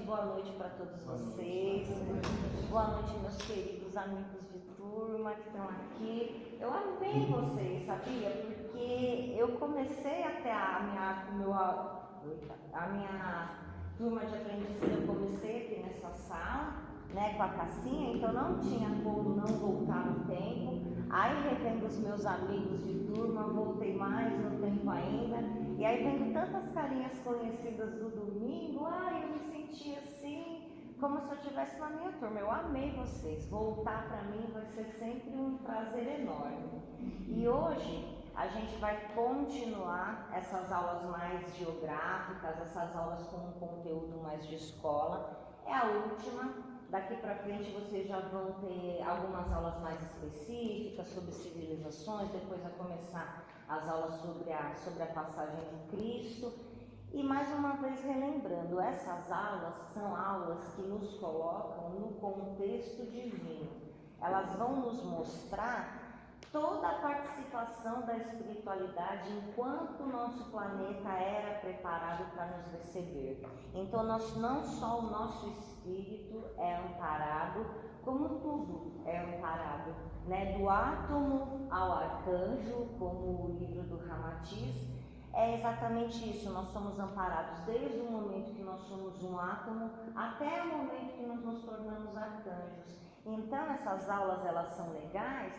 boa noite para todos vocês. Boa noite, meus queridos amigos de turma que estão aqui. Eu amei vocês, sabia? Porque eu comecei até a minha turma de aprendiz, eu comecei aqui nessa sala, né, com a Cassinha, então não tinha como não voltar no tempo. Aí, revendo os meus amigos de turma, voltei mais no tempo ainda. E aí, vendo tantas carinhas conhecidas do domingo, eu me senti assim, como se eu estivesse na minha turma. Eu amei vocês. Voltar para mim vai ser sempre um prazer enorme. E hoje a gente vai continuar essas aulas mais geográficas, essas aulas com um conteúdo mais de escola. É a última. Daqui para frente vocês já vão ter algumas aulas mais específicas sobre civilizações, depois vai começar as aulas sobre a passagem de Cristo. E mais uma vez relembrando, essas aulas são aulas que nos colocam no contexto divino. Elas vão nos mostrar toda a participação da espiritualidade enquanto o nosso planeta era preparado para nos receber. Então, não só o nosso espírito é amparado, como tudo é amparado, né? Do átomo ao arcanjo, como o livro do Ramatiz, é exatamente isso. Nós somos amparados desde o momento que nós somos um átomo até o momento que nós nos tornamos arcanjos. Então, essas aulas, elas são legais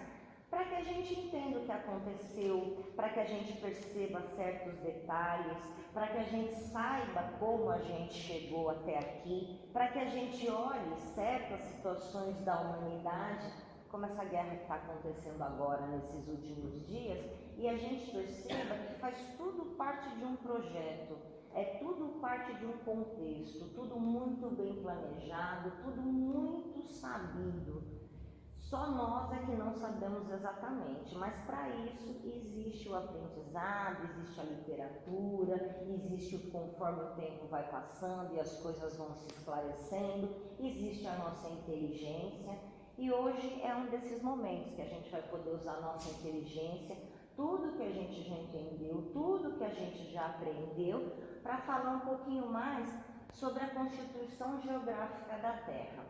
para que a gente entenda o que aconteceu, para que a gente perceba certos detalhes, para que a gente saiba como a gente chegou até aqui, para que a gente olhe certas situações da humanidade, como essa guerra que está acontecendo agora nesses últimos dias, e a gente perceba que faz tudo parte de um projeto, é tudo parte de um contexto, tudo muito bem planejado, tudo muito sabido. Só nós é que não sabemos exatamente, mas para isso existe o aprendizado, existe a literatura, existe o conforme o tempo vai passando e as coisas vão se esclarecendo, existe a nossa inteligência, e hoje é um desses momentos que a gente vai poder usar a nossa inteligência, tudo que a gente já entendeu, tudo que a gente já aprendeu, para falar um pouquinho mais sobre a constituição geográfica da Terra.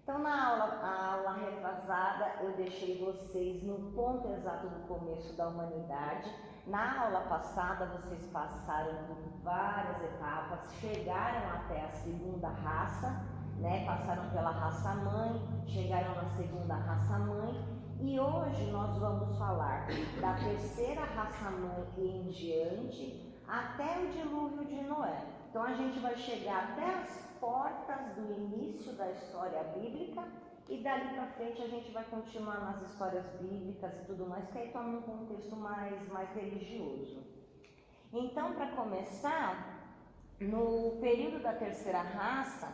Então, na aula retrasada, eu deixei vocês no ponto exato do começo da humanidade. Na aula passada, vocês passaram por várias etapas, chegaram até a segunda raça, né? Passaram pela raça mãe, chegaram na segunda raça mãe, e hoje nós vamos falar da terceira raça mãe e em diante, até o dilúvio de Noé. Então, a gente vai chegar até as portas do início da história bíblica e dali para frente a gente vai continuar nas histórias bíblicas e tudo mais, que aí toma um contexto mais religioso. Então, para começar, no período da terceira raça,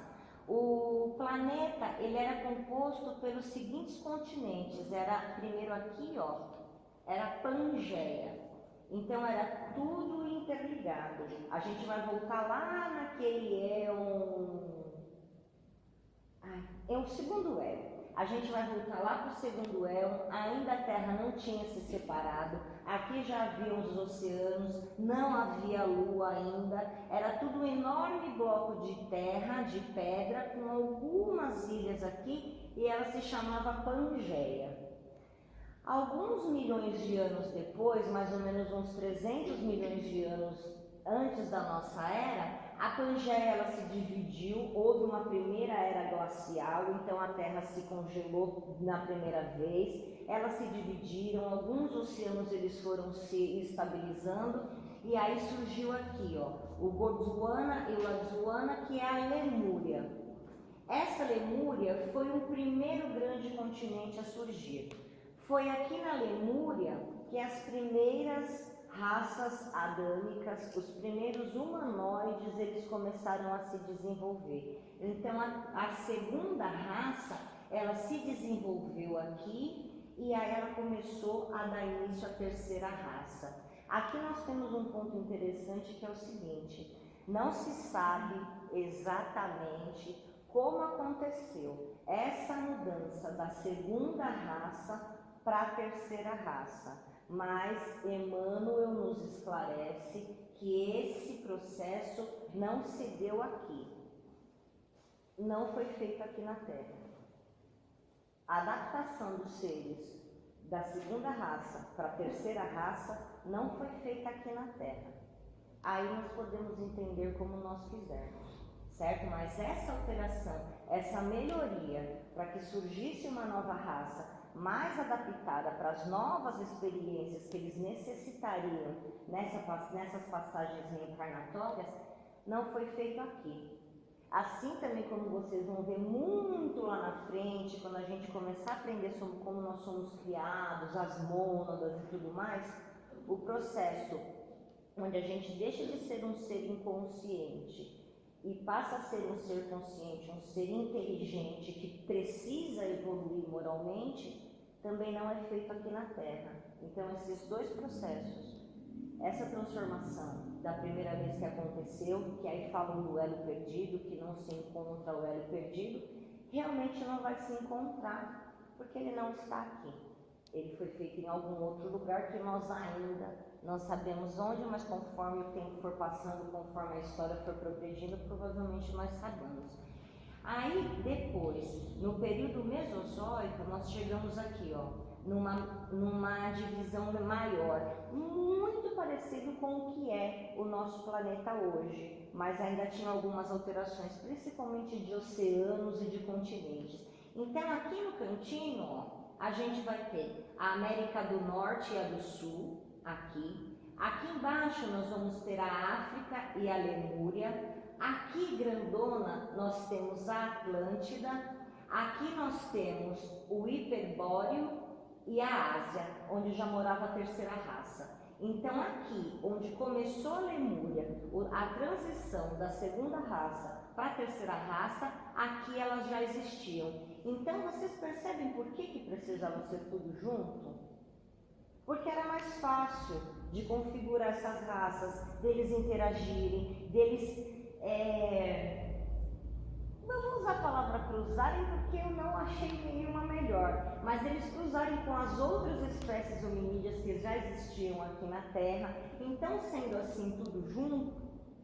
o planeta ele era composto pelos seguintes continentes. Era primeiro aqui, era Pangeia. Então era tudo interligado. A gente vai voltar lá naquele é o segundo éon. A gente vai voltar lá para o segundo éon. Ainda a Terra não tinha se separado. Aqui já haviam os oceanos, não havia lua ainda. Era tudo um enorme bloco de terra, de pedra, com algumas ilhas aqui, e ela se chamava Pangeia. Alguns milhões de anos depois, mais ou menos uns 300 milhões de anos antes da nossa era, a Pangeia ela se dividiu, houve uma primeira era glacial, então a Terra se congelou na primeira vez, elas se dividiram, alguns oceanos eles foram se estabilizando, e aí surgiu aqui, o Gondwana e o Lapswana, que é a Lemúria. Essa Lemúria foi o primeiro grande continente a surgir. Foi aqui na Lemúria que as primeiras raças adâmicas, os primeiros humanoides, eles começaram a se desenvolver. Então, a segunda raça, ela se desenvolveu aqui e aí ela começou a dar início à terceira raça. Aqui nós temos um ponto interessante que é o seguinte: não se sabe exatamente como aconteceu essa mudança da segunda raça para a terceira raça, mas Emmanuel nos esclarece que esse processo não se deu aqui. não foi feito aqui na Terra. A adaptação dos seres da segunda raça para a terceira raça não foi feita aqui na Terra. Aí nós podemos entender como nós quisermos, certo? Mas essa alteração, essa melhoria para que surgisse uma nova raça mais adaptada para as novas experiências que eles necessitariam nessas passagens reencarnatórias, não foi feito aqui. Assim também como vocês vão ver muito lá na frente, quando a gente começar a aprender sobre como nós somos criados, as mônadas e tudo mais, o processo onde a gente deixa de ser um ser inconsciente e passa a ser um ser consciente, um ser inteligente que precisa evoluir moralmente, também não é feito aqui na Terra. Então esses dois processos, essa transformação da primeira vez que aconteceu, que aí falam do elo perdido, que não se encontra o elo perdido, realmente não vai se encontrar, porque ele não está aqui. Ele foi feito em algum outro lugar que nós ainda não sabemos onde, mas conforme o tempo for passando, conforme a história for progredindo, provavelmente nós sabemos. Aí depois, no período mesozoico, nós chegamos aqui, numa divisão maior, muito parecido com o que é o nosso planeta hoje, mas ainda tinha algumas alterações, principalmente de oceanos e de continentes. Então aqui no cantinho, a gente vai ter a América do Norte e a do Sul, aqui. Aqui embaixo nós vamos ter a África e a Lemúria. Aqui, grandona, nós temos a Atlântida. Aqui nós temos o Hiperbóreo e a Ásia, onde já morava a terceira raça. Então aqui, onde começou a Lemúria, a transição da segunda raça para a terceira raça, aqui elas já existiam. Então vocês percebem por que precisava ser tudo junto? Porque era mais fácil de configurar essas raças, deles interagirem, deles... Não vou usar a palavra cruzarem porque eu não achei nenhuma melhor, mas eles cruzarem com as outras espécies hominídeas que já existiam aqui na Terra. Então, sendo assim tudo junto,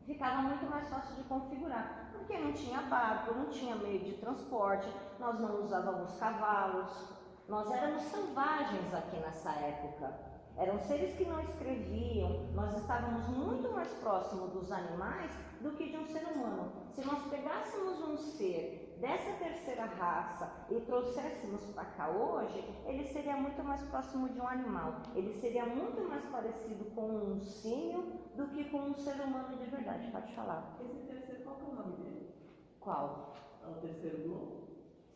ficava muito mais fácil de configurar, porque não tinha barco, não tinha meio de transporte, nós não usávamos cavalos, nós éramos selvagens aqui nessa época. Eram seres que não escreviam, nós estávamos muito mais próximos dos animais do que de um ser humano. Se nós pegássemos um ser dessa terceira raça e trouxéssemos para cá hoje, ele seria muito mais próximo de um animal. Ele seria muito mais parecido com um símio do que com um ser humano de verdade. Pode falar. Esse terceiro, qual que é o nome dele? Qual? É o terceiro globo?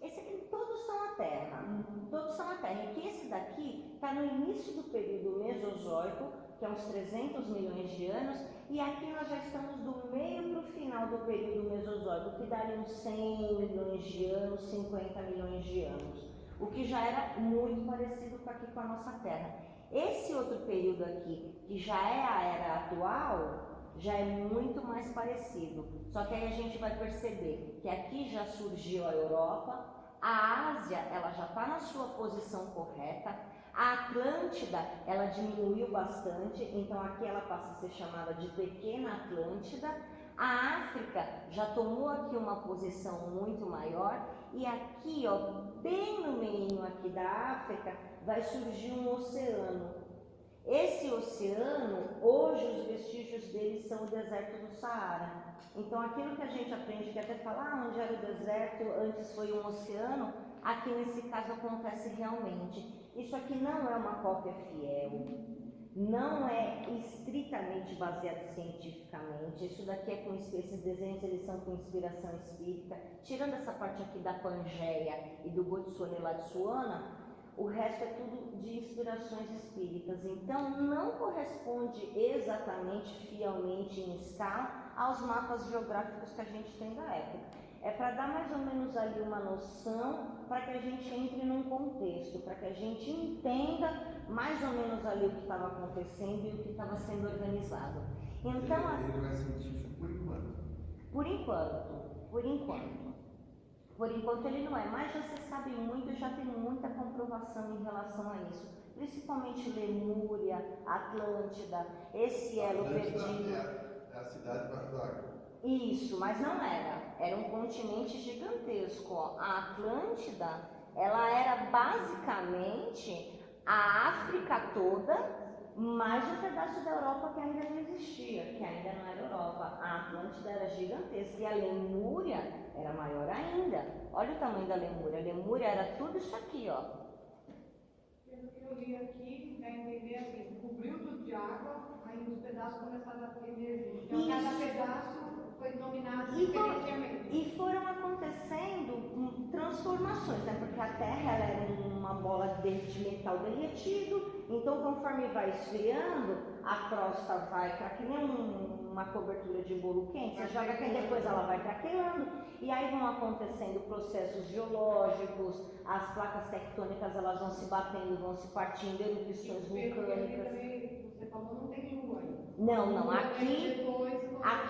Esse aqui, todos são a Terra. Todos são a Terra. E que esse daqui está no início do período Mesozoico, que é uns 300 milhões de anos, e aqui nós já estamos do meio para o final do período Mesozoico, que daria uns 100 milhões de anos, 50 milhões de anos, o que já era muito parecido aqui com a nossa Terra. Esse outro período aqui, que já é a era atual, já é muito mais parecido, só que aí a gente vai perceber que aqui já surgiu a Europa, a Ásia ela já está na sua posição correta, a Atlântida ela diminuiu bastante, então aqui ela passa a ser chamada de Pequena Atlântida, a África já tomou aqui uma posição muito maior, e aqui, bem no meio aqui da África, vai surgir um oceano. Esse oceano, hoje os vestígios dele são o deserto do Saara. Então aquilo que a gente aprende, que até falar onde era o deserto, antes foi um oceano, aqui nesse caso acontece realmente. Isso aqui não é uma cópia fiel, não é estritamente baseado cientificamente, isso daqui é com esses desenhos, eles são com inspiração espírita. Tirando essa parte aqui da Pangeia e do Botsuana e Latsuana, o resto é tudo de inspirações espíritas, então não corresponde exatamente, fielmente em escala aos mapas geográficos que a gente tem da época. É para dar mais ou menos ali uma noção, para que a gente entre num contexto, para que a gente entenda mais ou menos ali o que estava acontecendo e o que estava sendo organizado. Então, ele não é científico por enquanto. Por enquanto ele não é, mas já se sabe muito, já tem muita comprovação em relação a isso. Principalmente Lemúria, Atlântida, esse elo perdido. É a cidade debaixo d'água. Isso, mas não era. Era um continente gigantesco. Ó. A Atlântida, ela era basicamente a África toda, mais um pedaço da Europa que ainda não existia, que ainda não era Europa. A Atlântida era gigantesca e a Lemúria era maior ainda. Olha o tamanho da Lemúria. A Lemúria era tudo isso aqui, ó. Pelo que eu li aqui, para entender assim, cobriu tudo de água, aí os pedaços começaram a emergir. Então, cada pedaço foi dominado diferentemente. E foram acontecendo transformações, né? Porque a Terra ela era uma bola de metal derretido, então conforme vai esfriando, a crosta vai que nem uma cobertura de bolo quente, você joga aqui depois ela vai craquelando, e aí vão acontecendo processos geológicos, as placas tectônicas elas vão se batendo, vão se partindo, erupções vulcânicas. Você falou não tem lua ainda. Não, aqui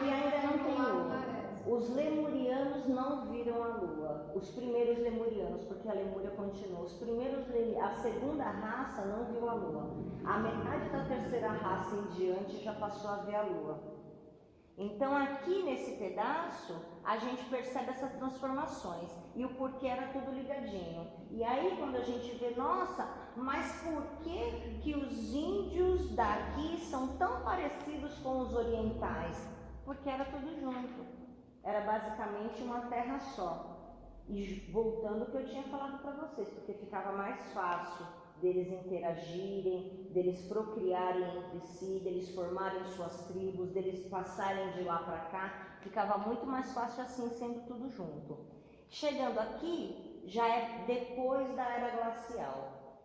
ainda não tem lua. Os lemurianos não viram a lua, os primeiros lemurianos, porque a Lemúria continuou. A segunda raça não viu a lua. A metade da terceira raça em diante já passou a ver a lua. Então aqui nesse pedaço a gente percebe essas transformações e o porquê era tudo ligadinho. E aí quando a gente vê, nossa, mas por que os índios daqui são tão parecidos com os orientais? Porque era tudo junto. Era basicamente uma terra só. E voltando ao que eu tinha falado para vocês, porque ficava mais fácil deles interagirem, deles procriarem entre si, deles formarem suas tribos, deles passarem de lá para cá, ficava muito mais fácil assim, sendo tudo junto. Chegando aqui, já é depois da era glacial,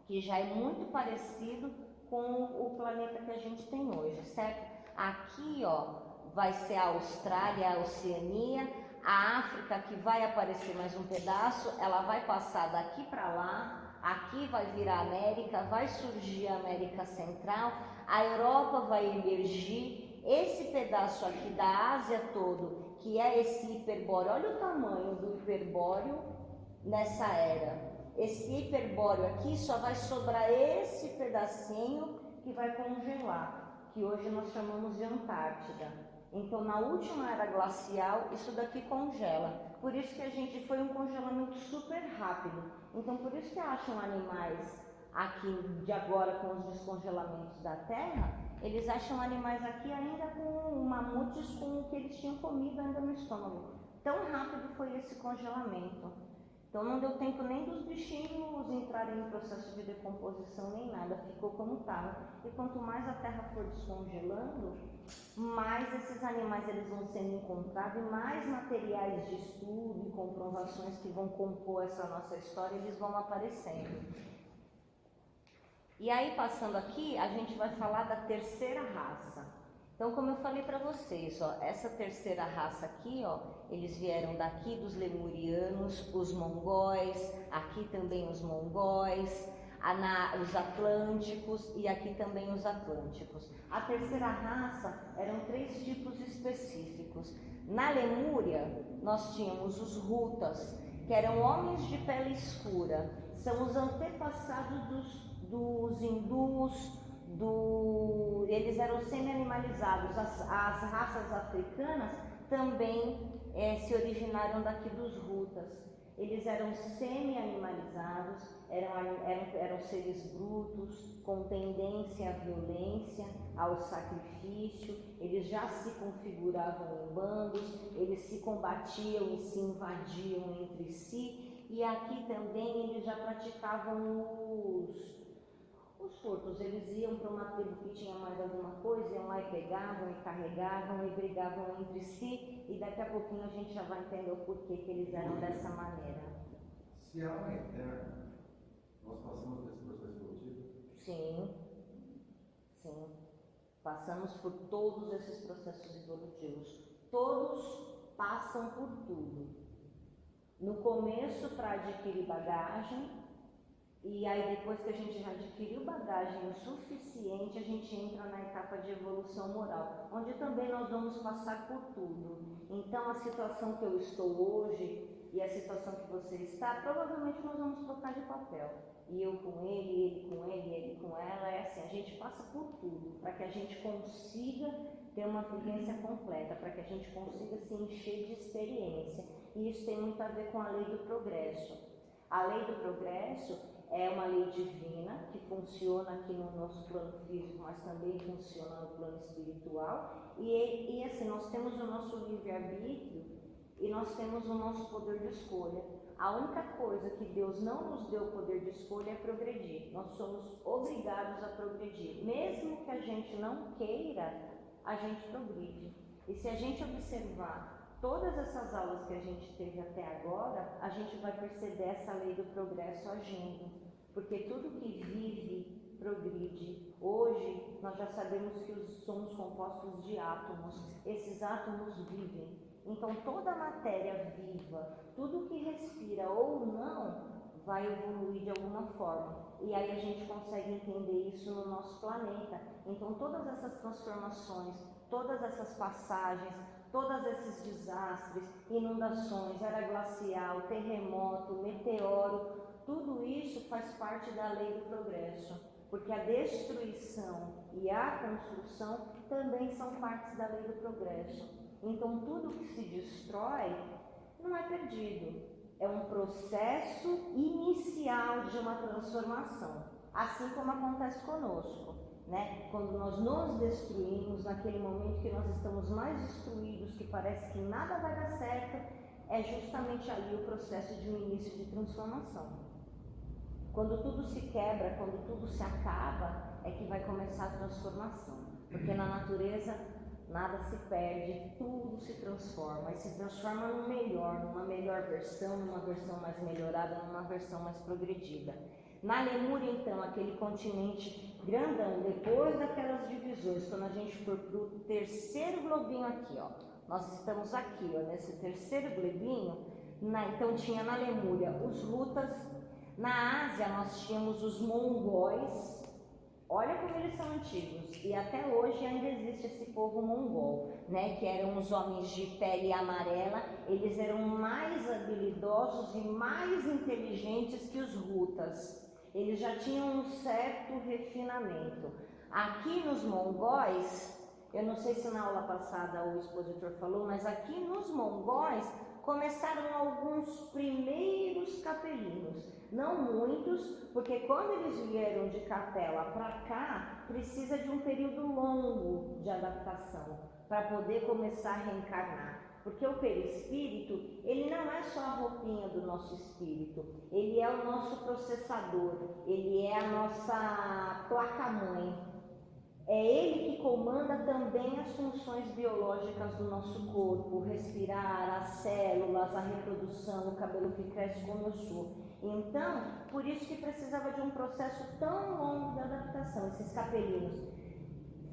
que já é muito parecido com o planeta que a gente tem hoje, certo? Aqui, ó, vai ser a Austrália, a Oceania, a África que vai aparecer mais um pedaço, ela vai passar daqui para lá, aqui vai virar América, vai surgir a América Central, a Europa vai emergir, esse pedaço aqui da Ásia todo, que é esse hiperbóreo, olha o tamanho do hiperbóreo nessa era. Esse hiperbóreo aqui só vai sobrar esse pedacinho que vai congelar, que hoje nós chamamos de Antártida. Então, na última era glacial, isso daqui congela. Por isso que a gente foi um congelamento super rápido. Então, por isso que acham animais aqui de agora com os descongelamentos da Terra, eles acham animais aqui ainda com mamutes com o que eles tinham comido ainda no estômago. Tão rápido foi esse congelamento. Então, não deu tempo nem dos bichinhos entrarem em processo de decomposição nem nada, ficou como estava. E quanto mais a Terra for descongelando, mais esses animais eles vão sendo encontrados e mais materiais de estudo e comprovações que vão compor essa nossa história, eles vão aparecendo. E aí, passando aqui, a gente vai falar da terceira raça. Então, como eu falei para vocês, ó, essa terceira raça aqui, ó, eles vieram daqui dos lemurianos, os mongóis, aqui também os mongóis, os atlânticos e aqui também os atlânticos. A terceira raça eram 3 tipos específicos. Na Lemúria, nós tínhamos os Hutas, que eram homens de pele escura, são os antepassados dos hindus, eles eram semi-animalizados. As raças africanas também se originaram daqui dos Hutas. Eles eram semi-animalizados, eram seres brutos, com tendência à violência, ao sacrifício, eles já se configuravam em bandos, eles se combatiam e se invadiam entre si, e aqui também eles já praticavam os furtos. Eles iam para uma tribo que tinha mais alguma coisa, iam lá e pegavam e carregavam e brigavam entre si, e daqui a pouquinho a gente já vai entender o porquê que eles eram dessa maneira. Se há uma eterna, nós passamos desse processo evolutivo? Sim, sim. Passamos por todos esses processos evolutivos. Todos passam por tudo. No começo, para adquirir bagagem, E aí depois que a gente já adquiriu bagagem o suficiente, a gente entra na etapa de evolução moral, onde também nós vamos passar por tudo. Então a situação que eu estou hoje e a situação que você está, provavelmente nós vamos trocar de papel. E eu com ele com ele, ele com ela, é assim, a gente passa por tudo, para que a gente consiga ter uma vivência completa, para que a gente consiga se encher de experiência. E isso tem muito a ver com a lei do progresso. A lei do progresso é uma lei divina que funciona aqui no nosso plano físico, mas também funciona no plano espiritual. E assim, nós temos o nosso livre-arbítrio e nós temos o nosso poder de escolha. A única coisa que Deus não nos deu o poder de escolha é progredir. Nós somos obrigados a progredir. Mesmo que a gente não queira, a gente progride. E se a gente observar todas essas aulas que a gente teve até agora, a gente vai perceber essa lei do progresso agindo. Porque tudo que vive, progride. Hoje, nós já sabemos que somos compostos de átomos. Esses átomos vivem. Então, toda a matéria viva, tudo que respira ou não, vai evoluir de alguma forma. E aí a gente consegue entender isso no nosso planeta. Então, todas essas transformações, todas essas passagens, todos esses desastres, inundações, era glacial, terremoto, meteoro, tudo isso faz parte da lei do progresso, porque a destruição e a construção também são partes da lei do progresso. Então, tudo que se destrói não é perdido, é um processo inicial de uma transformação, assim como acontece conosco, né? Quando nós nos destruímos, naquele momento que nós estamos mais destruídos, que parece que nada vai dar certo, é justamente ali o processo de um início de transformação. Quando tudo se quebra, quando tudo se acaba, é que vai começar a transformação. Porque na natureza nada se perde, tudo se transforma. E se transforma no melhor, numa melhor versão, numa versão mais melhorada, numa versão mais progredida. Na Lemúria, então, aquele continente grandão, depois daquelas divisões, quando a gente for para o terceiro globinho aqui, ó, nós estamos aqui, ó, nesse terceiro globinho, então tinha na Lemúria os Lutas. Na Ásia nós tínhamos os mongóis, olha como eles são antigos, e até hoje ainda existe esse povo mongol, né, que eram os homens de pele amarela. Eles eram mais habilidosos e mais inteligentes que os Hutas, eles já tinham um certo refinamento. Aqui nos mongóis, eu não sei se na aula passada o expositor falou, mas aqui nos mongóis começaram alguns primeiros capelinos. Não muitos, porque quando eles vieram de Capela para cá, precisa de um período longo de adaptação para poder começar a reencarnar. Porque o perispírito, ele não é só a roupinha do nosso espírito, ele é o nosso processador, ele é a nossa placa-mãe. É ele que comanda também as funções biológicas do nosso corpo, o respirar, as células, a reprodução, o cabelo que cresce como eu sou. Então, por isso que precisava de um processo tão longo de adaptação. Esses capelinos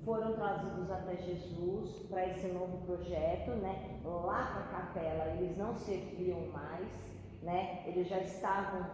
foram trazidos até Jesus para esse novo projeto, né? Lá para a capela eles não serviam mais, né? Eles já estavam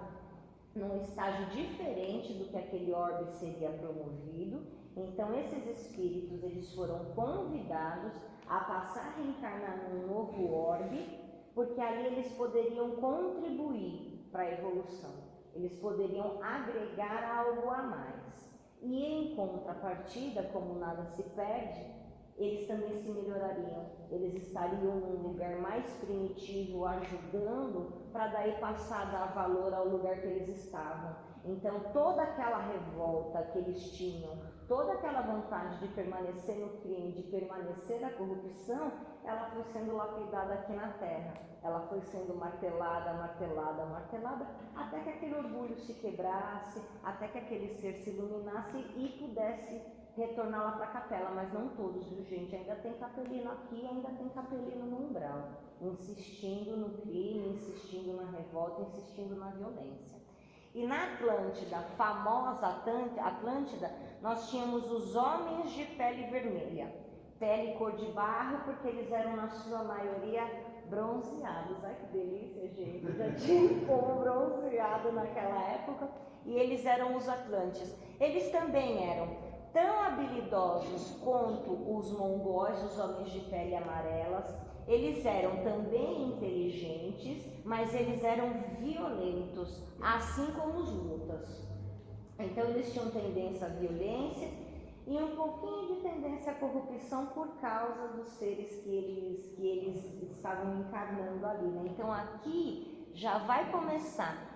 num estágio diferente do que aquele orbe seria promovido. Então esses espíritos, eles foram convidados a passar a reencarnar num novo orbe, porque ali eles poderiam contribuir para a evolução, eles poderiam agregar algo a mais. E em contrapartida, como nada se perde, eles também se melhorariam, eles estariam num lugar mais primitivo, ajudando, para daí passar a dar valor ao lugar que eles estavam. Então toda aquela revolta que eles tinham, toda aquela vontade de permanecer no crime, de permanecer na corrupção, ela foi sendo lapidada aqui na Terra. Ela foi sendo martelada, martelada, martelada, até que aquele orgulho se quebrasse, até que aquele ser se iluminasse e pudesse retornar lá para a capela. Mas não todos, viu gente? Ainda tem capelino aqui, ainda tem capelino no umbral, insistindo no crime, insistindo na revolta, insistindo na violência. E na Atlântida, famosa Atlântida, nós tínhamos os homens de pele vermelha, pele cor de barro, porque eles eram na sua maioria bronzeados. Ai que delícia, desse jeito, já tinha um povo bronzeado naquela época, e eles eram os Atlantes. Eles também eram tão habilidosos quanto os mongóis, os homens de pele amarelas. Eles eram também inteligentes, mas eles eram violentos, assim como os lutas. Então eles tinham tendência à violência e um pouquinho de tendência à corrupção por causa dos seres que eles estavam encarnando ali, né? Então aqui já vai começar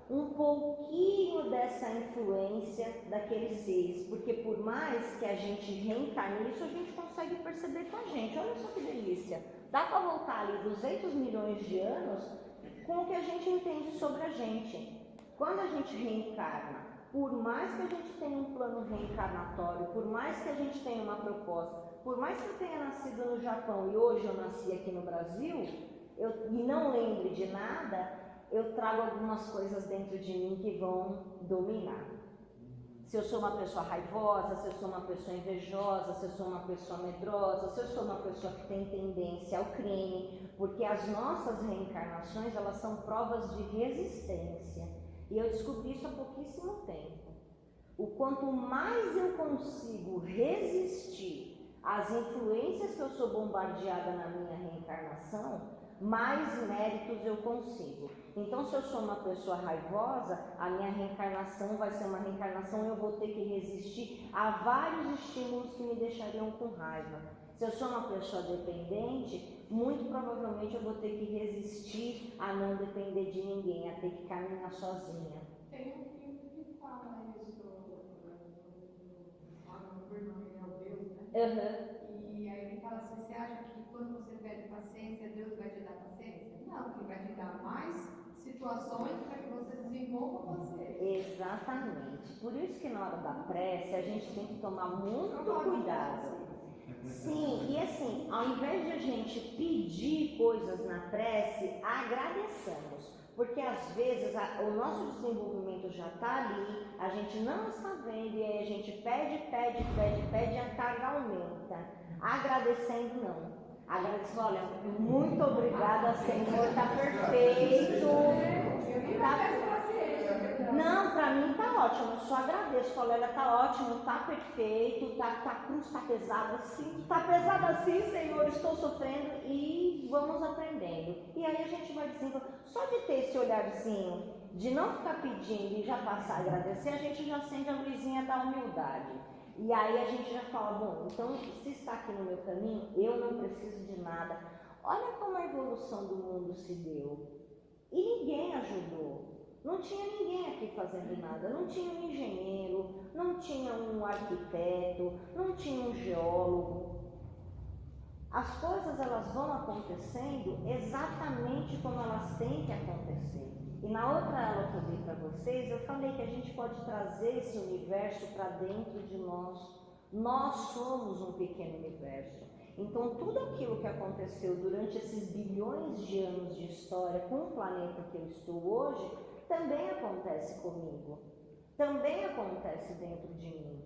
um pouquinho dessa influência daqueles seres, porque por mais que a gente reencarne isso, a gente consegue perceber com a gente. Olha só que delícia, dá para voltar ali 200 milhões de anos com o que a gente entende sobre a gente. Quando a gente reencarna, por mais que a gente tenha um plano reencarnatório, por mais que a gente tenha uma proposta, por mais que eu tenha nascido no Japão e hoje eu nasci aqui no Brasil, e não lembre de nada, eu trago algumas coisas dentro de mim que vão dominar. Se eu sou uma pessoa raivosa, se eu sou uma pessoa invejosa, se eu sou uma pessoa medrosa, se eu sou uma pessoa que tem tendência ao crime, porque as nossas reencarnações, elas são provas de resistência. E eu descobri isso há pouquíssimo tempo. O quanto mais eu consigo resistir às influências que eu sou bombardeada na minha reencarnação, mais méritos eu consigo. Então, se eu sou uma pessoa raivosa, a minha reencarnação vai ser uma reencarnação, eu vou ter que resistir a vários estímulos que me deixariam com raiva. Se eu sou uma pessoa dependente, muito provavelmente eu vou ter que resistir a não depender de ninguém, a ter que caminhar sozinha. Tem um filme que fala isso, o irmão é o Deus, né? E aí ele fala assim, você acha que quando você pede paciência, Deus vai te dar paciência? Não, ele vai te dar mais situações para que você desenvolva paciência. Exatamente. Por isso que na hora da prece a gente tem que tomar muito cuidado. Sim, e assim, ao invés de a gente pedir coisas na prece, agradeçamos. Porque às vezes o nosso desenvolvimento já está ali, a gente não está vendo e aí a gente pede e a carga aumenta. Agradecendo não. Agradecendo, olha, muito obrigada, Senhor, está perfeito. Não, para mim está ótimo, eu só agradeço. Olha, está ótimo, está perfeito, a cruz está pesada assim, está pesada assim, Senhor, estou sofrendo e vamos aprendendo. E aí a gente vai desenvolver. Só de ter esse olharzinho, de não ficar pedindo e já passar a agradecer, a gente já acende a luzinha da humildade. E aí a gente já fala, bom, então se está aqui no meu caminho, eu não preciso de nada. Olha como a evolução do mundo se deu. E ninguém ajudou. Não tinha ninguém aqui fazendo nada. Não tinha um engenheiro, não tinha um arquiteto, não tinha um geólogo. As coisas elas vão acontecendo exatamente como elas têm que acontecer. E na outra aula que eu dei para vocês, eu falei que a gente pode trazer esse universo para dentro de nós. Nós somos um pequeno universo. Então, tudo aquilo que aconteceu durante esses bilhões de anos de história com o planeta que eu estou hoje, também acontece comigo. Também acontece dentro de mim.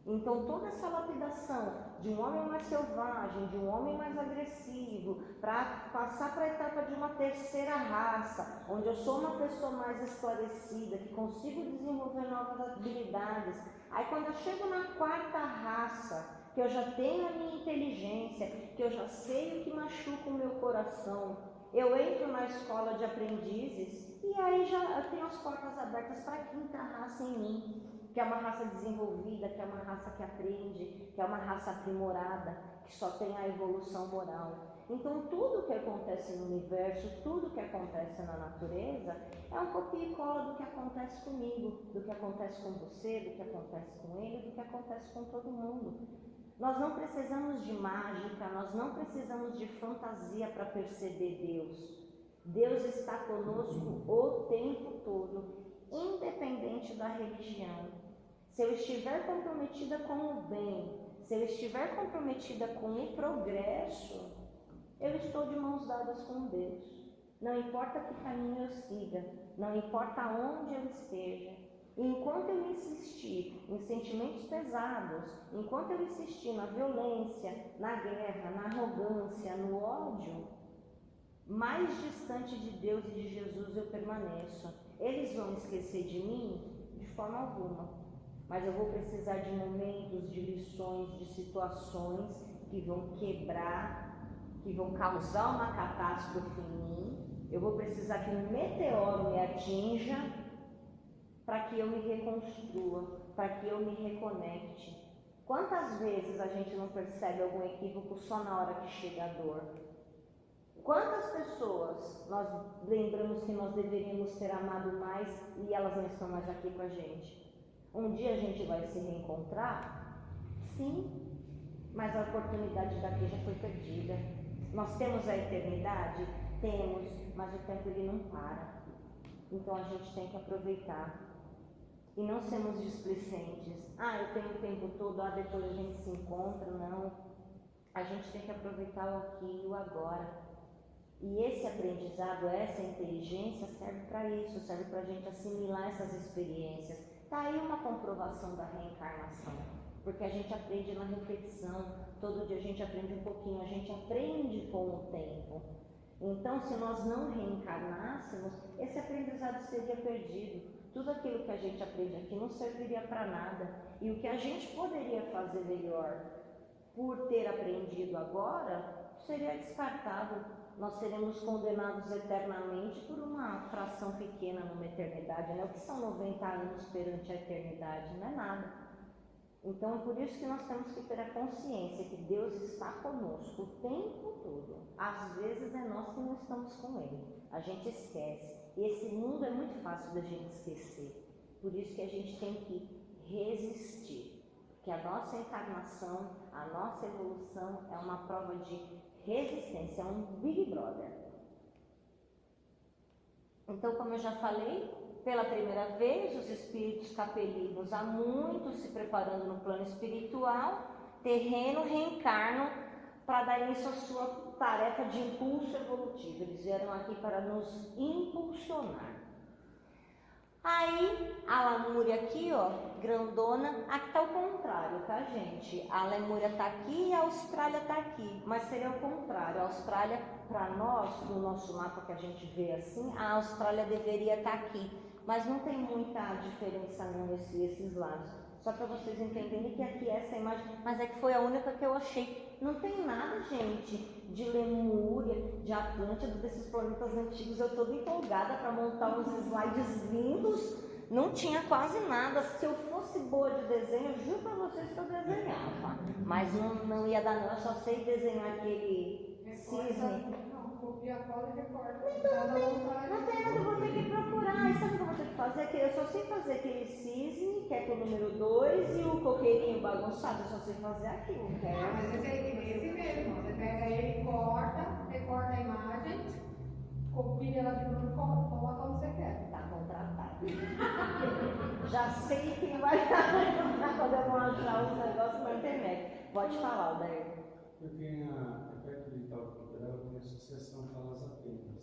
Então, toda essa lapidação de um homem mais selvagem, de um homem mais agressivo, para passar para a etapa de uma terceira raça, onde eu sou uma pessoa mais esclarecida, que consigo desenvolver novas habilidades. Aí, quando eu chego na quarta raça, que eu já tenho a minha inteligência, que eu já sei o que machuca o meu coração, eu entro na escola de aprendizes e aí já tenho as portas abertas para a quinta raça em mim. Que é uma raça desenvolvida, que é uma raça que aprende, que é uma raça aprimorada, que só tem a evolução moral. Então, tudo que acontece no universo, tudo que acontece na natureza, é um copia e cola do que acontece comigo, do que acontece com você, do que acontece com ele, do que acontece com todo mundo. Nós não precisamos de mágica, nós não precisamos de fantasia para perceber Deus. Deus está conosco o tempo todo, independente da religião. Se eu estiver comprometida com o bem, se eu estiver comprometida com o progresso, eu estou de mãos dadas com Deus. Não importa que caminho eu siga, não importa onde eu esteja. E enquanto eu insistir em sentimentos pesados, enquanto eu insistir na violência, na guerra, na arrogância, no ódio, mais distante de Deus e de Jesus eu permaneço. Eles vão esquecer de mim? De forma alguma. Mas eu vou precisar de momentos, de lições, de situações que vão quebrar, que vão causar uma catástrofe em mim. Eu vou precisar que um meteoro me atinja para que eu me reconstrua, para que eu me reconecte. Quantas vezes a gente não percebe algum equívoco só na hora que chega a dor? Quantas pessoas nós lembramos que nós deveríamos ter amado mais e elas não estão mais aqui com a gente? Um dia a gente vai se reencontrar? Sim, mas a oportunidade daqui já foi perdida. Nós temos a eternidade? Temos, mas o tempo ele não para. Então a gente tem que aproveitar. E não sermos displicentes. Eu tenho o tempo todo, depois a gente se encontra. Não. A gente tem que aproveitar o aqui e o agora. E esse aprendizado, essa inteligência serve para isso, serve para a gente assimilar essas experiências. Está aí uma comprovação da reencarnação, porque a gente aprende na repetição, todo dia a gente aprende um pouquinho, a gente aprende com o tempo. Então, se nós não reencarnássemos, esse aprendizado seria perdido. Tudo aquilo que a gente aprende aqui não serviria para nada. E o que a gente poderia fazer melhor por ter aprendido agora, seria descartado. Nós seremos condenados eternamente por uma fração pequena numa eternidade, né? O que são 90 anos perante a eternidade? Não é nada. Então, é por isso que nós temos que ter a consciência que Deus está conosco o tempo todo. Às vezes é nós que não estamos com Ele. A gente esquece. E esse mundo é muito fácil da gente esquecer. Por isso que a gente tem que resistir. Porque a nossa encarnação, a nossa evolução é uma prova de resistência, é um Big Brother. Então, como eu já falei, pela primeira vez, os espíritos capelinos, há muito se preparando no plano espiritual, terreno, reencarnam para dar início à sua tarefa de impulso evolutivo. Eles vieram aqui para nos impulsionar. Aí, a Lemúria aqui, grandona, aqui está o contrário, tá, gente? A Lemúria está aqui e a Austrália está aqui, mas seria o contrário. A Austrália, para nós, no nosso mapa que a gente vê assim, a Austrália deveria estar aqui, mas não tem muita diferença não esses lados. Só para vocês entenderem que aqui essa imagem, mas é que foi a única que eu achei. Não tem nada, gente, de Lemúria, de Atlântida, desses planetas antigos. Eu estou empolgada para montar uns slides lindos. Não tinha quase nada. Se eu fosse boa de desenho, eu juro para vocês que eu desenhava. Mas não ia dar não, eu só sei desenhar aquele cisne. Copia a cola e recorta. Então não tem nada, eu vou ter que procurar. E sabe o que eu vou ter que fazer? Eu só sei fazer aquele cisne, que é com o número 2, e o coqueirinho bagunçado, eu só sei fazer aquilo. Mas esse mesmo, você pega ele, recorta a imagem, copia ela de novo, coloca onde você quer. Está contratado. Já sei quem vai estar quando eu vou achar os negócios na internet. Pode falar, Aldair. Porque perto de Itaú Cultural tem a Associação Palas Apenas.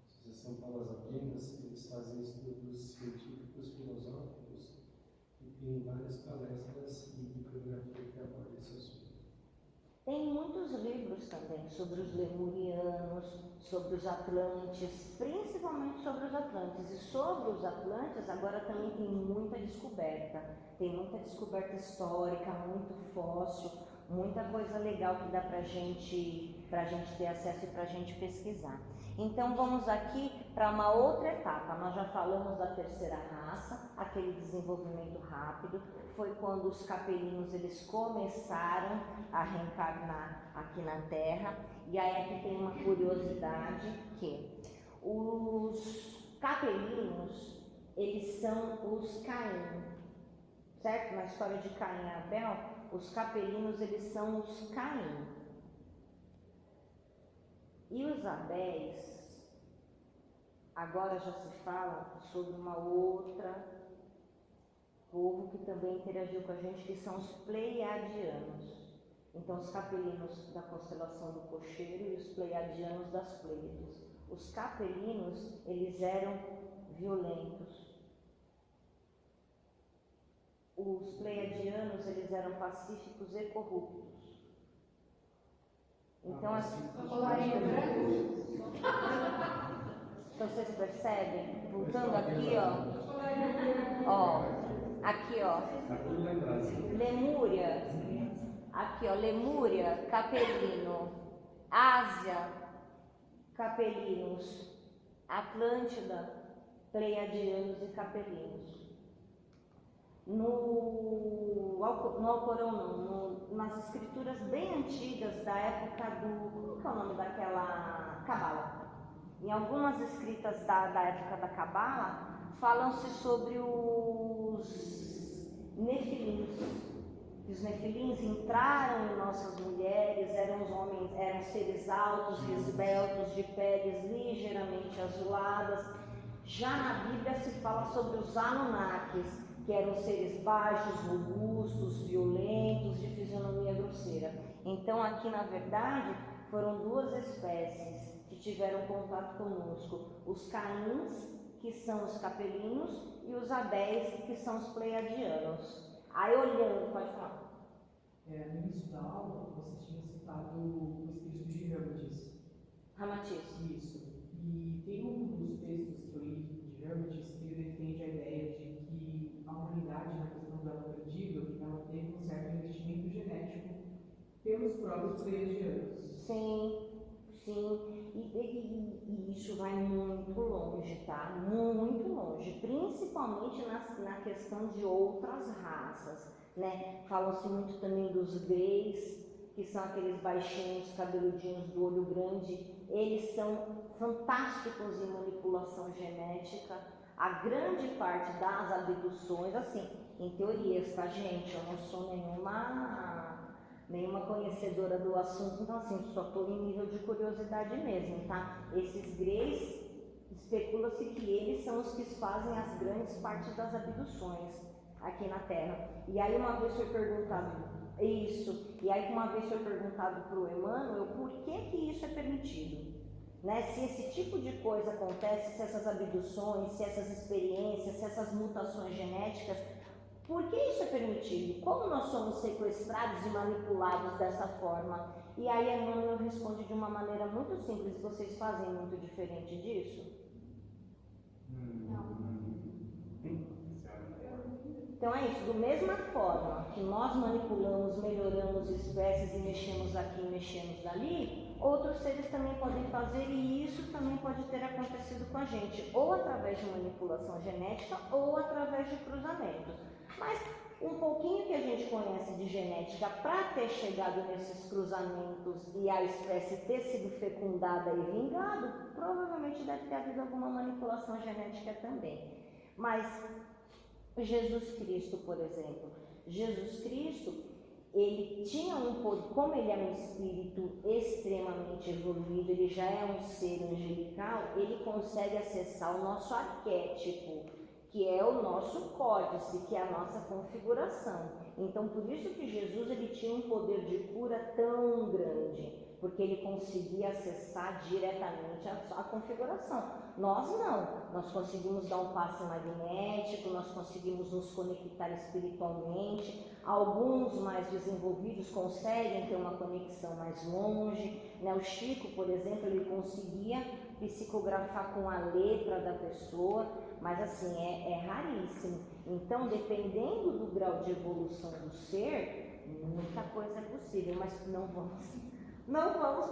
A Associação Palas Apenas, eles fazem estudos científicos, filosóficos, e tem várias palestras de bibliografia que abordam esse assunto. Tem muitos livros também sobre os lemurianos, sobre os atlantes, principalmente sobre os atlantes. E sobre os atlantes agora também tem muita descoberta. Tem muita descoberta histórica, muito fóssil, muita coisa legal que dá pra gente ter acesso e pra gente pesquisar. Então vamos aqui para uma outra etapa. Nós já falamos da terceira raça, aquele desenvolvimento rápido. Foi quando os capelinos eles começaram a reencarnar aqui na Terra. E aí aqui tem uma curiosidade que os capelinos, eles são os Caim, certo? Na história de Caim e Abel, os capelinos eles são os Caim. E os Abéis, agora já se fala sobre uma outra povo que também interagiu com a gente, que são os Pleiadianos. Então, os capelinos da constelação do Cocheiro e os Pleiadianos das Pleiades. Os capelinos, eles eram violentos. Os Pleiadianos, eles eram pacíficos e corruptos. Então, assim, Colarinho branco. então vocês percebem? Voltando aqui, ó, aqui, ó, Tá tudo lembrado. Lemúria, aqui, ó, Lemúria, Capelino, Ásia, Capelinos, Atlântida, Pleiadianos e Capelinos. No Alcorão não, nas escrituras bem antigas da época do, como que é o nome daquela Cabala? Em algumas escritas da época da Cabala, falam-se sobre os nefilins. Os nefilins entraram em nossas mulheres, eram os homens, eram seres altos, esbeltos, de peles ligeiramente azuladas. Já na Bíblia se fala sobre os Anunnakis, que eram seres baixos, robustos, violentos, de fisionomia grosseira. Então aqui na verdade foram duas espécies que tiveram contato conosco: os Caíns, que são os Capelinos, e os Abéis, que são os Pleiadianos. Aí olhando, pode falar. No início da aula, você tinha citado o espírito de Hermites. Ramatiz. Isso. E tem um dos textos que eu li de Hermites que ele defende a ideia de que a humanidade, na questão dela perdível, ela teve um certo investimento genético pelos próprios pleiadianos. Sim. E isso vai muito longe, tá? Muito longe, principalmente na questão de outras raças, né? Falam-se muito também dos greys, que são aqueles baixinhos, cabeludinhos do olho grande. Eles são fantásticos em manipulação genética. A grande parte das abduções, assim, em teorias, tá, gente? Eu não sou nenhuma conhecedora do assunto, então assim, só estou em nível de curiosidade mesmo, tá? Esses greys, especula-se que eles são os que fazem as grandes partes das abduções aqui na Terra. E aí uma vez foi perguntado para o Emmanuel por que isso é permitido, né? Se esse tipo de coisa acontece, se essas abduções, se essas experiências, se essas mutações genéticas, por que isso é permitido? Como nós somos sequestrados e manipulados dessa forma? E aí Emmanuel responde de uma maneira muito simples: vocês fazem muito diferente disso? Então é isso, da mesma forma que nós manipulamos, melhoramos espécies e mexemos aqui e mexemos dali, outros seres também podem fazer, e isso também pode ter acontecido com a gente, ou através de manipulação genética ou através de cruzamentos. Mas um pouquinho que a gente conhece de genética para ter chegado nesses cruzamentos e a espécie ter sido fecundada e vingado, provavelmente deve ter havido alguma manipulação genética também. Mas Jesus Cristo, por exemplo, Jesus Cristo, ele tinha um poder, como ele é um espírito extremamente evoluído, ele já é um ser angelical, ele consegue acessar o nosso arquétipo, que é o nosso códice, que é a nossa configuração. Então, por isso que Jesus ele tinha um poder de cura tão grande, porque ele conseguia acessar diretamente a configuração. Nós não, nós conseguimos dar um passe magnético, nós conseguimos nos conectar espiritualmente, alguns mais desenvolvidos conseguem ter uma conexão mais longe, né? O Chico, por exemplo, ele conseguia psicografar com a letra da pessoa, mas assim, é raríssimo. Então, dependendo do grau de evolução do ser, muita coisa é possível, mas não vamos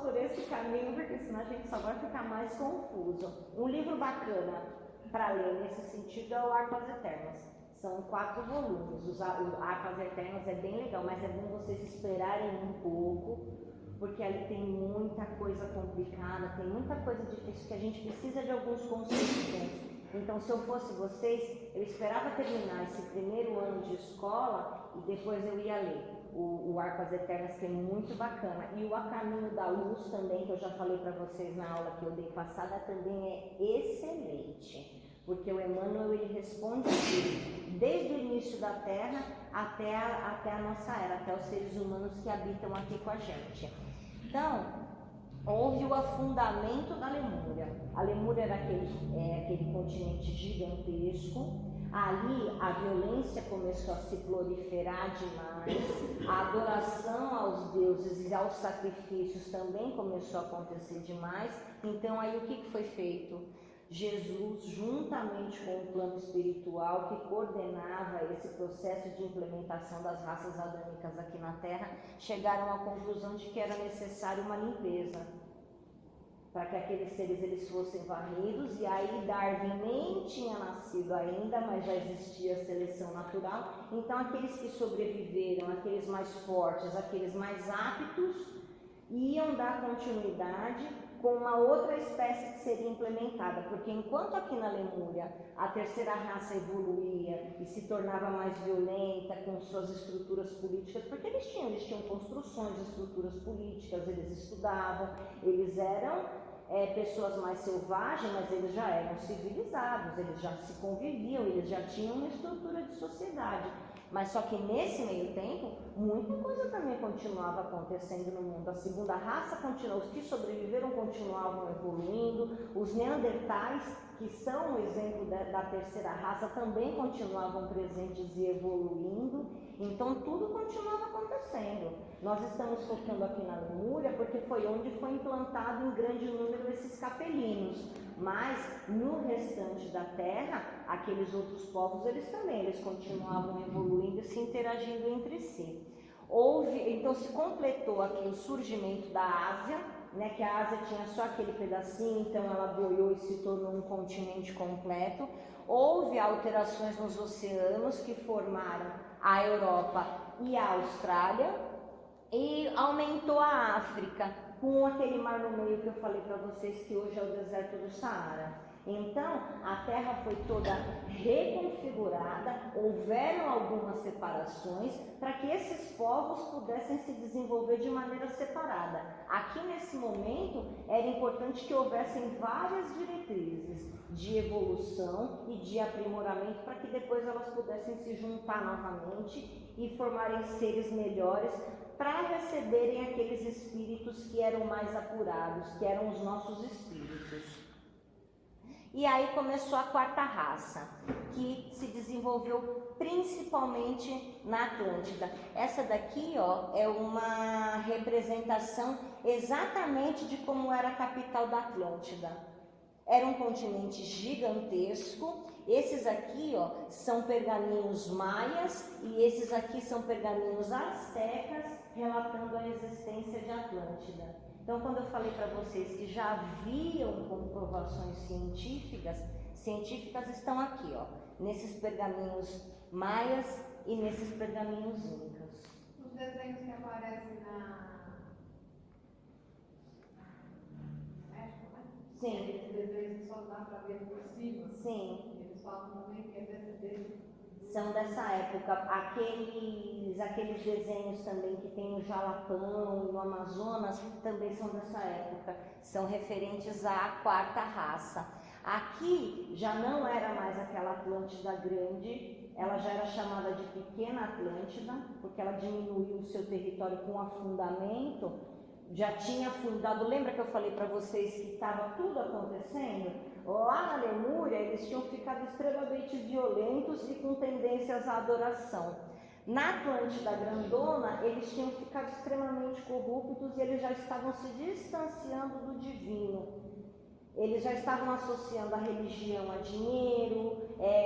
por esse caminho, porque senão a gente só vai ficar mais confuso. Um livro bacana para ler nesse sentido é o Harpas Eternas. São 4 volumes. O Harpas Eternas é bem legal, mas é bom vocês esperarem um pouco, porque ali tem muita coisa complicada, tem muita coisa difícil que a gente precisa de alguns conceitos. Então, se eu fosse vocês, eu esperava terminar esse primeiro ano de escola e depois eu ia ler o Harpas Eternas, que é muito bacana. E o A Caminho da Luz também, que eu já falei para vocês na aula que eu dei passada, também é excelente, porque o Emmanuel ele responde tudo, desde o início da Terra até a nossa era, até os seres humanos que habitam aqui com a gente. Então, houve o afundamento da Lemúria. A Lemúria era aquele continente gigantesco, Ali a violência começou a se proliferar demais, a adoração aos deuses e aos sacrifícios também começou a acontecer demais. Então aí o que foi feito? Jesus, juntamente com o plano espiritual que coordenava esse processo de implementação das raças adâmicas aqui na Terra, chegaram à conclusão de que era necessário uma limpeza para que aqueles seres eles fossem varridos. E aí Darwin nem tinha nascido ainda, mas já existia a seleção natural. Então aqueles que sobreviveram, aqueles mais fortes, aqueles mais aptos, iam dar continuidade com uma outra espécie que seria implementada, porque enquanto aqui na Lemúria a terceira raça evoluía e se tornava mais violenta com suas estruturas políticas, porque eles tinham construções, estruturas políticas, eles estudavam, eles eram pessoas mais selvagens, mas eles já eram civilizados, eles já se conviviam, eles já tinham uma estrutura de sociedade. Mas só que nesse meio tempo, muita coisa também continuava acontecendo no mundo. A segunda raça continuou, os que sobreviveram continuavam evoluindo, os neandertais, que são o exemplo da terceira raça, também continuavam presentes e evoluindo. Então tudo continuava acontecendo. Nós estamos focando aqui na Lemúria porque foi onde foi implantado em grande número esses capelinos. Mas no restante da Terra, aqueles outros povos, eles continuavam evoluindo e se interagindo entre si. Então se completou aqui o surgimento da Ásia, né, que a Ásia tinha só aquele pedacinho, então ela boiou e se tornou um continente completo. Houve alterações nos oceanos que formaram a Europa e a Austrália, e aumentou a África, com aquele mar no meio que eu falei para vocês que hoje é o deserto do Saara. Então, a Terra foi toda reconfigurada, houveram algumas separações para que esses povos pudessem se desenvolver de maneira separada. Aqui nesse momento, era importante que houvessem várias diretrizes de evolução e de aprimoramento para que depois elas pudessem se juntar novamente e formarem seres melhores, para receberem aqueles espíritos que eram mais apurados, que eram os nossos espíritos. E aí começou a quarta raça, que se desenvolveu principalmente na Atlântida. Essa daqui, ó, é uma representação exatamente de como era a capital da Atlântida. Era um continente gigantesco. Esses aqui, ó, são pergaminhos maias e esses aqui são pergaminhos astecas relatando a existência de Atlântida. Então, quando eu falei para vocês que já haviam comprovações científicas estão aqui, ó, nesses pergaminhos maias e nesses pergaminhos incas. Os desenhos que aparecem na México, né? Sim. Aqueles desenhos que só dá para ver por cima. Sim. Eles falam também que é desse. São dessa época. Aqueles desenhos também que tem no Jalapão e no Amazonas também são dessa época. São referentes à quarta raça. Aqui já não era mais aquela Atlântida grande, ela já era chamada de Pequena Atlântida, porque ela diminuiu o seu território com afundamento. Já tinha afundado, lembra que eu falei para vocês que estava tudo acontecendo? Lá na Lemúria, eles tinham ficado extremamente violentos e com tendências à adoração. Na Atlântida Grandona, eles tinham ficado extremamente corruptos e eles já estavam se distanciando do divino. Eles já estavam associando a religião a dinheiro,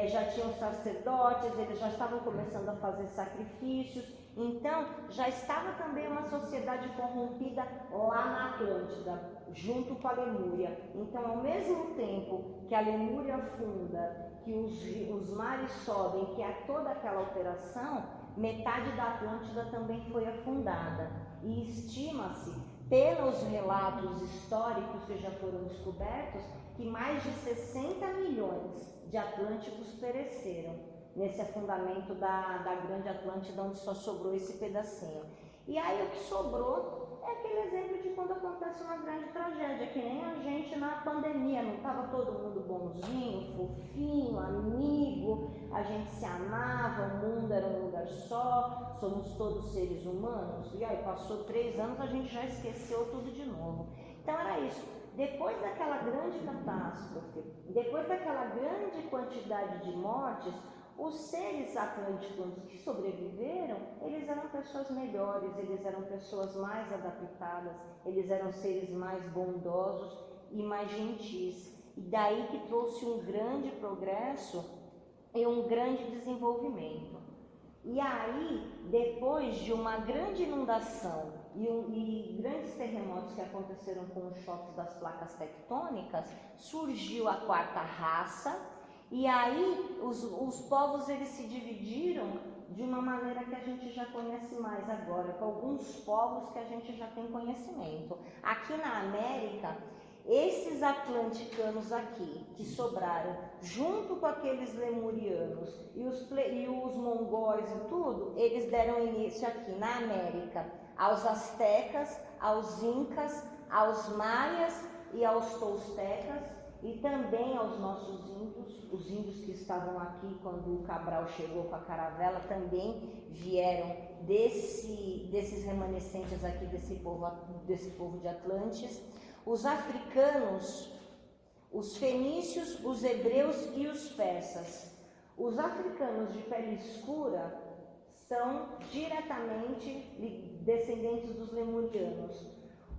já tinham sacerdotes, eles já estavam começando a fazer sacrifícios. Então, já estava também uma sociedade corrompida lá na Atlântida, junto com a Lemúria. Então, ao mesmo tempo que a Lemúria afunda, que os mares sobem, que há toda aquela alteração, metade da Atlântida também foi afundada. E estima-se, pelos relatos históricos que já foram descobertos, que mais de 60 milhões de atlânticos pereceram nesse afundamento da Grande Atlântida, onde só sobrou esse pedacinho. E aí o que sobrou é aquele exemplo de quando acontece uma grande tragédia, que nem a gente na pandemia, não estava todo mundo bonzinho, fofinho, amigo, a gente se amava, o mundo era um lugar só, somos todos seres humanos, e aí passou 3 anos, a gente já esqueceu tudo de novo. Então era isso, depois daquela grande catástrofe, depois daquela grande quantidade de mortes, os seres atlânticos que sobreviveram, eles eram pessoas melhores, eles eram pessoas mais adaptadas, eles eram seres mais bondosos e mais gentis. E daí que trouxe um grande progresso e um grande desenvolvimento. E aí, depois de uma grande inundação e grandes terremotos que aconteceram com os choques das placas tectônicas, surgiu a quarta raça. E aí os povos eles se dividiram de uma maneira que a gente já conhece mais agora, com alguns povos que a gente já tem conhecimento. Aqui na América, esses atlanticanos aqui, que sobraram, junto com aqueles lemurianos e os mongóis e tudo, eles deram início aqui na América aos astecas, aos incas, aos maias e aos toltecas, e também aos nossos índios. Os índios que estavam aqui quando o Cabral chegou com a caravela também vieram desses remanescentes aqui desse povo de Atlantes. Os africanos, os fenícios, os hebreus e os persas. Os africanos de pele escura são diretamente descendentes dos lemurianos.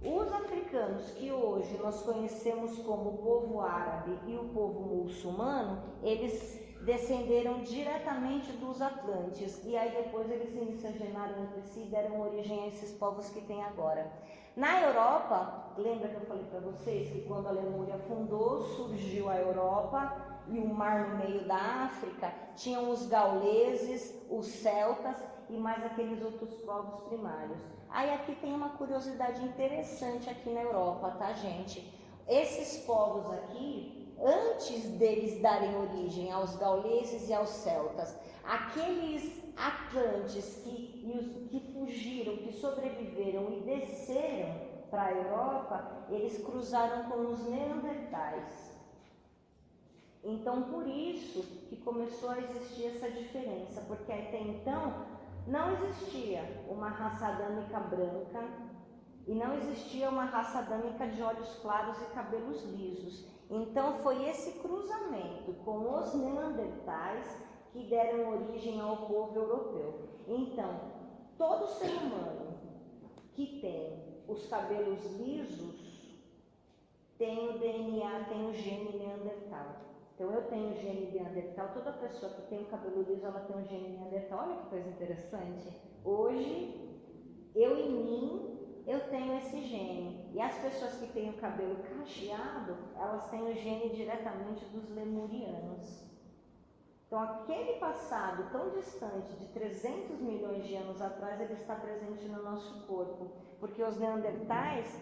Os africanos que hoje nós conhecemos como o povo árabe e o povo muçulmano, eles descenderam diretamente dos Atlantes, e aí depois eles se miscigenaram entre si e deram origem a esses povos que tem agora. Na Europa, lembra que eu falei para vocês que quando a Lemúria afundou, surgiu a Europa e o mar no meio da África, tinham os gauleses, os celtas e mais aqueles outros povos primários. Aí aqui tem uma curiosidade interessante aqui na Europa, tá, gente? Esses povos aqui, antes deles darem origem aos gauleses e aos celtas, aqueles atlantes que fugiram, que sobreviveram e desceram para a Europa, eles cruzaram com os neandertais. Então, por isso que começou a existir essa diferença, porque até então não existia uma raça adâmica branca e não existia uma raça adâmica de olhos claros e cabelos lisos. Então foi esse cruzamento com os neandertais que deram origem ao povo europeu. Então, todo ser humano que tem os cabelos lisos tem o DNA, tem o gene neandertal. Então eu tenho o gene neandertal, toda pessoa que tem o cabelo liso, ela tem o gene neandertal. Olha que coisa interessante. Hoje, em mim, eu tenho esse gene. E as pessoas que têm o cabelo cacheado, elas têm o gene diretamente dos lemurianos. Então aquele passado tão distante, de 300 milhões de anos atrás, ele está presente no nosso corpo. Porque os neandertais,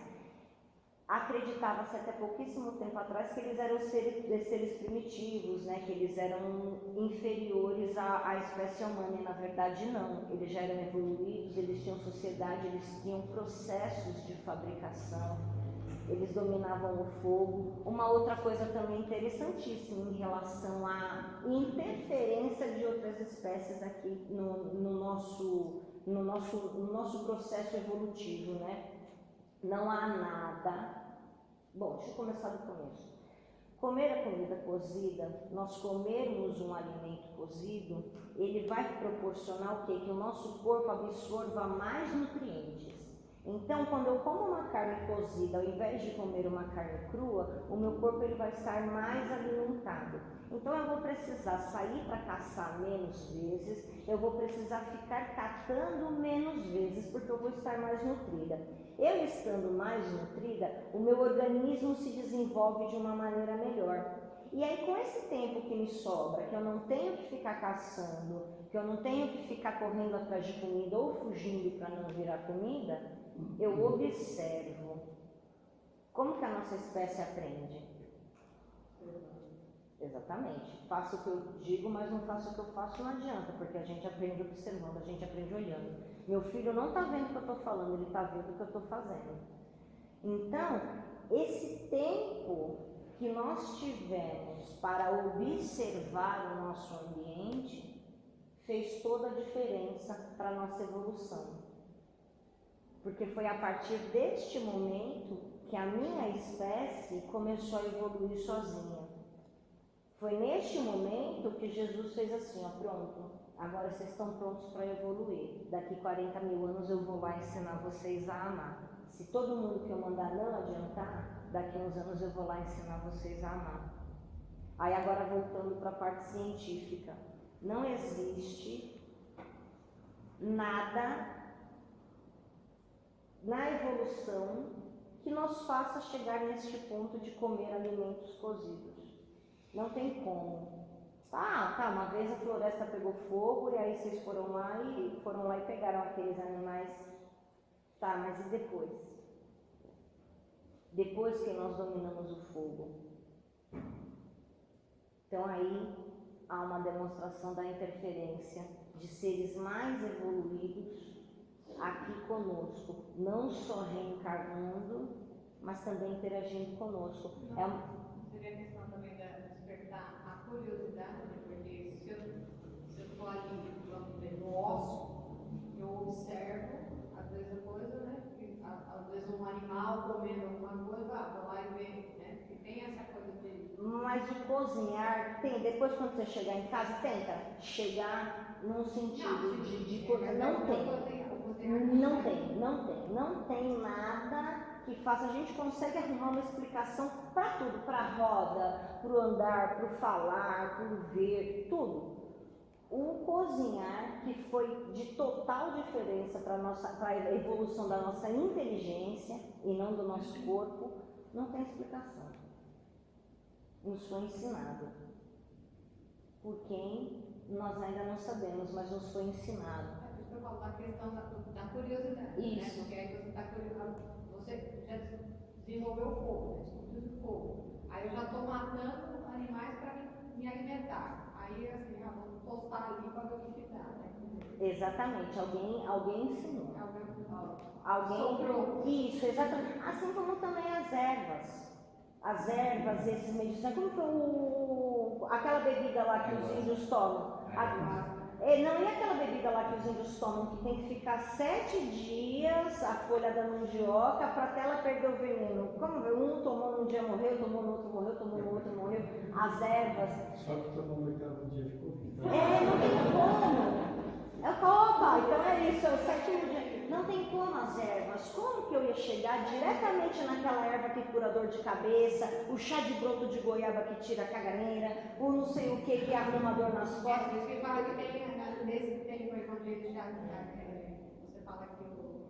acreditava-se até pouquíssimo tempo atrás que eles eram seres primitivos, né? Que eles eram inferiores à espécie humana, e na verdade não. Eles já eram evoluídos, eles tinham sociedade, eles tinham processos de fabricação, eles dominavam o fogo. Uma outra coisa também interessantíssima em relação à interferência de outras espécies aqui no nosso processo evolutivo, né? Não há nada. Bom, deixa eu começar do começo. Comer a comida cozida, nós comermos um alimento cozido, ele vai proporcionar o quê? Que o nosso corpo absorva mais nutrientes. Então, quando eu como uma carne cozida, ao invés de comer uma carne crua, o meu corpo ele vai estar mais alimentado. Então, eu vou precisar sair para caçar menos vezes, eu vou precisar ficar catando menos vezes, porque eu vou estar mais nutrida. Eu estando mais nutrida, o meu organismo se desenvolve de uma maneira melhor. E aí, com esse tempo que me sobra, que eu não tenho que ficar caçando, que eu não tenho que ficar correndo atrás de comida ou fugindo para não virar comida, eu observo. Como que a nossa espécie aprende? Exatamente. Faço o que eu digo, mas não faço o que eu faço, não adianta, porque a gente aprende observando, a gente aprende olhando. Meu filho não está vendo o que eu estou falando, ele está vendo o que eu estou fazendo. Então, esse tempo que nós tivemos para observar o nosso ambiente fez toda a diferença para a nossa evolução. Porque foi a partir deste momento que a minha espécie começou a evoluir sozinha. Foi neste momento que Jesus fez assim, ó, pronto, agora vocês estão prontos para evoluir. Daqui 40 mil anos eu vou lá ensinar vocês a amar. Se todo mundo que eu mandar não adiantar, daqui uns anos eu vou lá ensinar vocês a amar. Aí agora voltando para a parte científica, não existe nada na evolução que nos faça chegar neste ponto de comer alimentos cozidos. Não tem como. Ah, tá, uma vez a floresta pegou fogo e aí vocês foram lá e pegaram aqueles animais. Tá, mas e depois? Depois que nós dominamos o fogo. Então aí há uma demonstração da interferência de seres mais evoluídos aqui conosco, não só reencarnando, mas também interagindo conosco. Seria a questão também de despertar a curiosidade, porque se eu estou ali, vamos dizer, no ócio, eu observo, às vezes a coisa, né? Às vezes um animal comendo alguma coisa, vou lá e ver, né? Porque tem essa coisa de. Mas o cozinhar, depois quando você chegar em casa, tenta chegar num sentido de coisa. Não tem nada que faça. A gente consegue arrumar uma explicação para tudo, para a roda, para o andar, para o falar, para o ver, tudo. O cozinhar, que foi de total diferença para a evolução da nossa inteligência e não do nosso corpo, não tem explicação. Nos foi ensinado. Por quem nós ainda não sabemos, mas nos foi ensinado. Eu falo da questão da curiosidade. Isso. Né? Porque aí você está curioso, você já desenvolveu o fogo, descobriu o fogo. Aí eu já estou matando animais para me alimentar. Aí assim, já vou postar ali para ver o que dá, né? Exatamente, alguém ensinou. Alguém sobrou. Isso, exatamente. Assim como também as ervas. As ervas, esses medicinos. Como foi aquela bebida lá que os índios tomam? Não, e aquela bebida lá que os índios tomam, que tem que ficar 7 dias a folha da mandioca para até ela perder o veneno. Como um tomou num dia morreu, tomou no outro morreu, tomou no outro morreu. As ervas. Só que tomou no oitavo dia ficou vivo. Não tem como. Opa, então é isso, é o 7º dia. Não tem como as ervas. Como que eu ia chegar diretamente naquela erva que cura dor de cabeça, o chá de broto de goiaba que tira a caganeira, o não sei o que arruma dor nas costas? Isso que fala que tem, nesse tempo aí, quando eles você fala que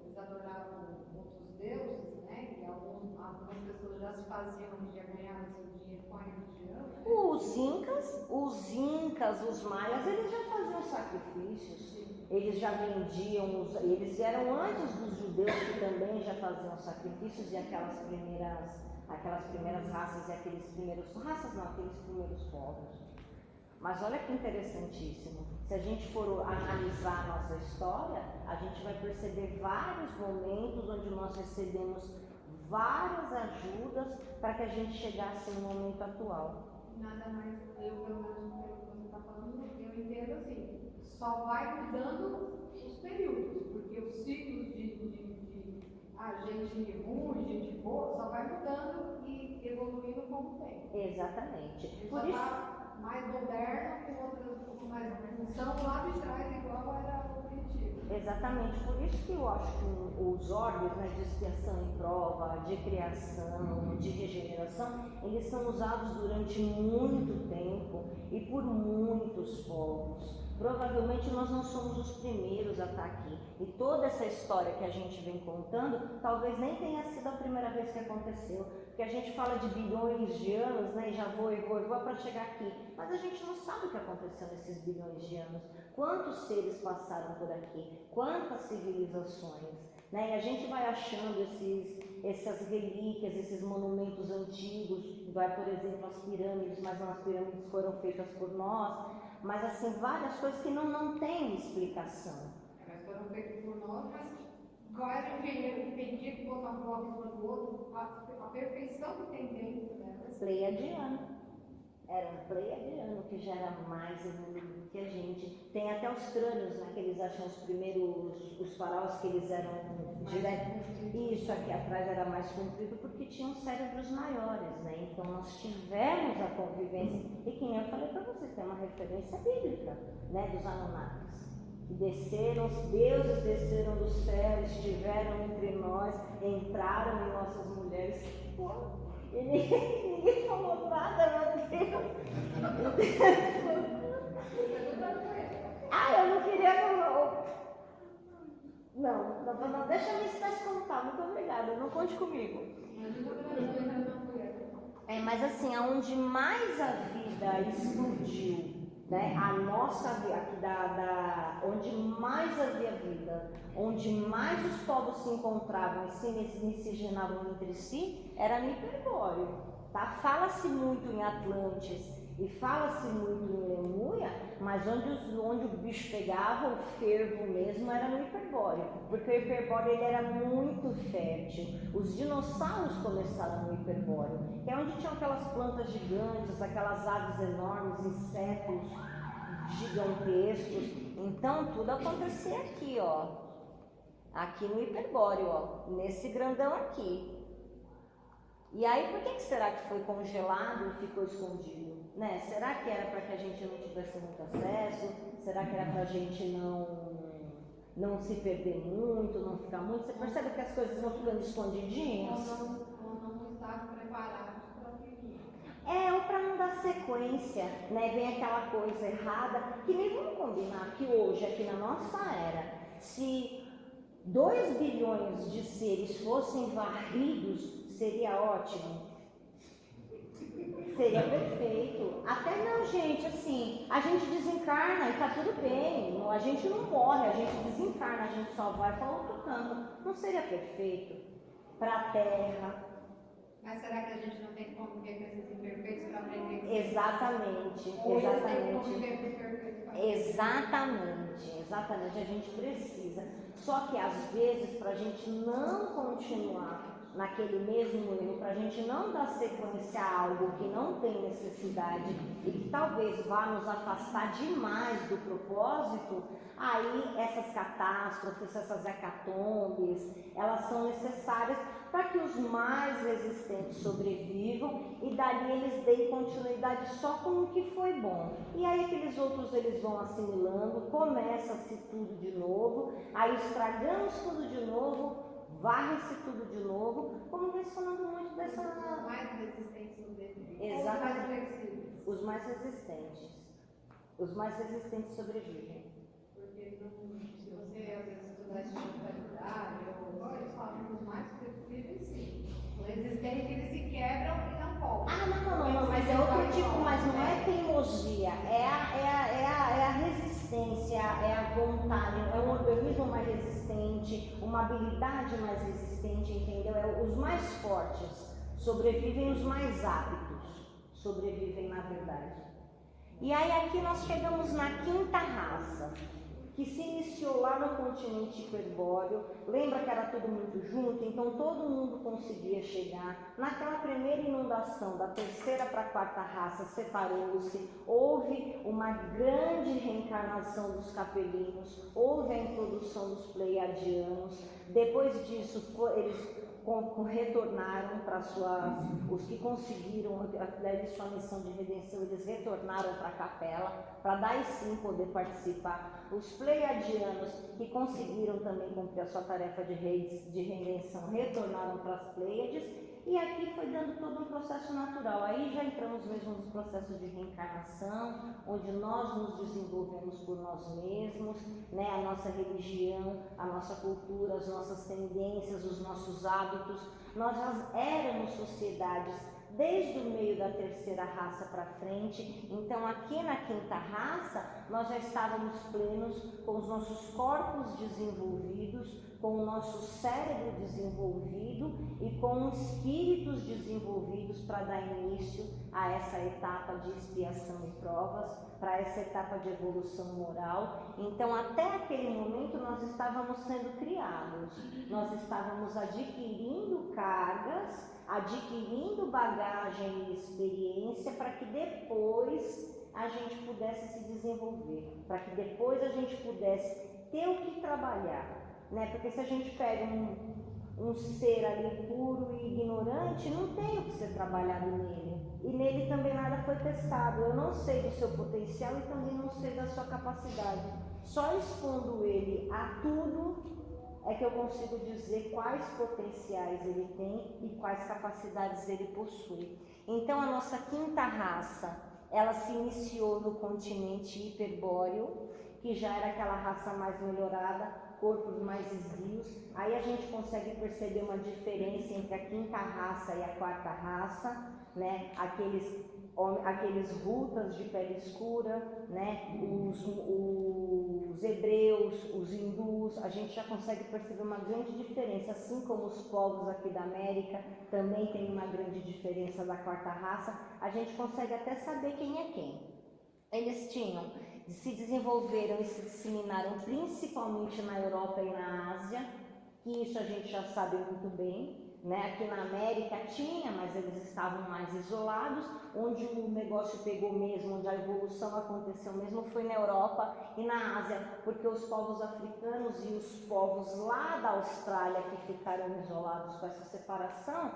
eles adoravam outros deuses, né? E algumas pessoas já se faziam, já ganhavam seu dinheiro com a religião. Os incas, os maias, eles já faziam sacrifícios. Eles já vendiam, eles eram antes dos judeus que também já faziam sacrifícios e aquelas primeiras raças e aqueles primeiros povos. Mas olha que interessantíssimo, se a gente for analisar a nossa história, a gente vai perceber vários momentos onde nós recebemos várias ajudas para que a gente chegasse no momento atual. Nada mais, eu pelo menos pelo que você está falando, eu entendo assim. Só vai mudando os períodos, porque os ciclos de gente ruim, gente boa, só vai mudando e evoluindo como tem. Exatamente. Por isso está mais moderno, com outras mais função lá de trás, igual era o objetivo. Exatamente, por isso que eu acho que os órgãos, né, de expiação e prova, de criação, de regeneração, eles são usados durante muito tempo e por muitos povos. Provavelmente nós não somos os primeiros a estar aqui. E toda essa história que a gente vem contando, talvez nem tenha sido a primeira vez que aconteceu. Porque a gente fala de bilhões de anos, né, e já vou para chegar aqui. Mas a gente não sabe o que aconteceu nesses bilhões de anos. Quantos seres passaram por aqui? Quantas civilizações? Né? E a gente vai achando essas relíquias, esses monumentos antigos. Vai, por exemplo, as pirâmides, mas não as pirâmides foram feitas por nós. Mas assim, várias coisas que não têm explicação. Mas foram feitas por nós, mas qual era o engenheiro que entendia que botar um bloco em cima do outro, a perfeição que tem dentro delas. Pleiadiana. Era um pleiadiano que já era mais evoluído do que a gente. Tem até os crânios, né, que eles acham os primeiros, os faraós que eles eram direto. Isso aqui atrás era mais comprido porque tinham cérebros maiores, né? Então nós tivemos a convivência. E quem eu falei para vocês, tem uma referência bíblica, né, dos Anunnakis. Que desceram, os deuses desceram do céu, estiveram entre nós, entraram em nossas mulheres. Pô, e ninguém falou nada, meu Deus. Ah, eu não queria. Não, deixa eu me se contar, muito obrigada, não conte comigo. Mas assim, aonde mais a vida explodiu, né? A nossa vida, aqui onde mais havia vida, onde mais os povos se encontravam e se miscigenavam entre si, era no Hiperbóreo, tá? Fala-se muito em Atlantis e fala-se muito em Lemuria, mas onde o bicho pegava, o fervo mesmo, era no Hiperbóreo, porque o Hiperbóreo ele era muito fértil. Os dinossauros começaram no Hiperbóreo, que é onde tinham aquelas plantas gigantes, aquelas aves enormes, insetos gigantescos. Então tudo acontecia aqui, ó, aqui no Hiperbóreo, ó, nesse grandão aqui. E aí, por que será que foi congelado e ficou escondido? Né? Será que era para que a gente não tivesse muito acesso? Será que era para a gente não se perder muito, não ficar muito? Você percebe que as coisas vão ficando escondidinhas? Ou não estar preparados para vir. Ou para não dar sequência, né? Vem aquela coisa errada, que nem vamos combinar que hoje, aqui na nossa era, se 2 bilhões de seres fossem varridos, seria ótimo. Seria perfeito. Até não, gente, assim, a gente desencarna e tá tudo bem. A gente não morre, a gente desencarna, a gente só vai para outro canto. Não seria perfeito? Para a Terra. Mas será que a gente não tem que conviver com esses imperfeitos para aprender? Exatamente. Exatamente, a gente precisa. Só que às vezes, para a gente não continuar naquele mesmo erro, para a gente não dar sequência a algo que não tem necessidade e que talvez vá nos afastar demais do propósito, aí essas catástrofes, essas hecatombes, elas são necessárias para que os mais resistentes sobrevivam e dali eles deem continuidade só com o que foi bom. E aí aqueles outros eles vão assimilando, começa-se tudo de novo, aí estragamos tudo de novo, varre-se tudo de novo, como vem falando muito dessa... Os mais resistentes sobrevivem. Exatamente. Os mais resistentes. Os mais resistentes sobrevivem. Porque se você às vezes estudar esse tipo de atividade, eles falam que os mais flexíveis sim. Os resistentes eles se quebram e não voltam. Não, mas é outro tipo, mas não é teimosia, é a resistência, é a vontade, é um organismo mais resistente, uma habilidade mais resistente, entendeu? Os mais fortes sobrevivem, os mais hábitos sobrevivem na verdade. E aí aqui nós chegamos na 5ª raça, que se iniciou lá no continente hiperbóreo. Lembra que era tudo muito junto, então todo mundo conseguia chegar. Naquela primeira inundação, da 3ª para a 4ª raça, separou-se, houve uma grande reencarnação dos capelinos, houve a introdução dos pleiadianos. Depois disso, eles retornaram para os que conseguiram sua missão de redenção, eles retornaram para a capela, para daí sim poder participar. Os pleiadianos, que conseguiram também cumprir a sua tarefa de redenção, retornaram para as Pleiades, e aqui foi dando todo um processo natural. Aí já entramos mesmo nos processos de reencarnação, onde nós nos desenvolvemos por nós mesmos, né? A nossa religião, a nossa cultura, as nossas tendências, os nossos hábitos. Nós já éramos sociedades desde o meio da 3ª raça para frente. Então aqui na 5ª raça nós já estávamos plenos, com os nossos corpos desenvolvidos, com o nosso cérebro desenvolvido e com espíritos desenvolvidos para dar início a essa etapa de expiação e provas, para essa etapa de evolução moral. Então até aquele momento nós estávamos sendo criados, nós estávamos adquirindo cargas adquirindo bagagem e experiência para que depois a gente pudesse se desenvolver, para que depois a gente pudesse ter o que trabalhar, né? Porque se a gente pega um ser ali puro e ignorante, não tem o que ser trabalhado nele. E nele também nada foi testado. Eu não sei do seu potencial e também não sei da sua capacidade. Só expondo ele a tudo é que eu consigo dizer quais potenciais ele tem e quais capacidades ele possui. Então a nossa quinta raça, ela se iniciou no continente hiperbóreo, que já era aquela raça mais melhorada, corpos mais esguios. Aí a gente consegue perceber uma diferença entre a quinta raça e a quarta raça, né? Aqueles rutas de pele escura, né? Os hebreus, os hindus, a gente já consegue perceber uma grande diferença, assim como os povos aqui da América também tem uma grande diferença da quarta raça. A gente consegue até saber quem é quem. Eles se desenvolveram e se disseminaram principalmente na Europa e na Ásia, que isso a gente já sabe muito bem, né? Aqui na América tinha, mas eles estavam mais isolados. Onde o negócio pegou mesmo, onde a evolução aconteceu mesmo, foi na Europa e na Ásia, porque os povos africanos e os povos lá da Austrália que ficaram isolados com essa separação,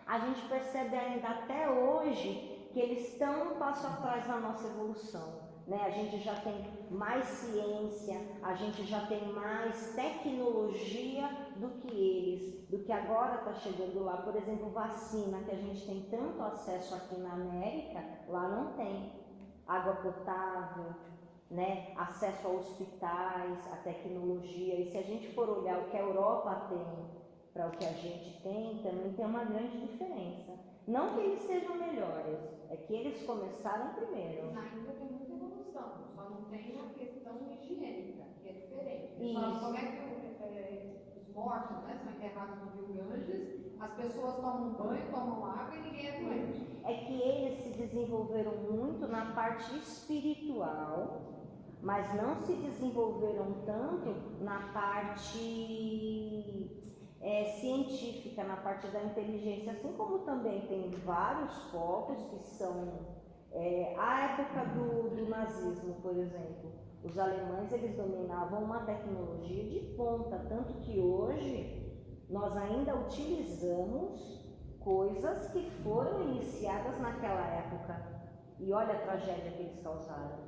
a gente percebe ainda até hoje que eles estão um passo atrás da nossa evolução. Né? A gente já tem mais ciência, a gente já tem mais tecnologia do que eles, do que agora está chegando lá. Por exemplo, vacina, que a gente tem tanto acesso aqui na América, lá não tem. Água potável, né? Acesso a hospitais, a tecnologia. E se a gente for olhar o que a Europa tem para o que a gente tem, também tem uma grande diferença. Não que eles sejam melhores, é que eles começaram primeiro. Na Índia tem muita evolução, só não tem a questão higiênica, que é diferente. Isso. Como é que os mortos, né, são enterrados no Rio Ganges, as pessoas tomam banho, tomam água e ninguém é doente. É que eles se desenvolveram muito na parte espiritual, mas não se desenvolveram tanto na parte científica, na parte da inteligência, assim como também tem vários povos que são a época do nazismo, por exemplo, os alemães eles dominavam uma tecnologia de ponta, tanto que hoje nós ainda utilizamos coisas que foram iniciadas naquela época e olha a tragédia que eles causaram.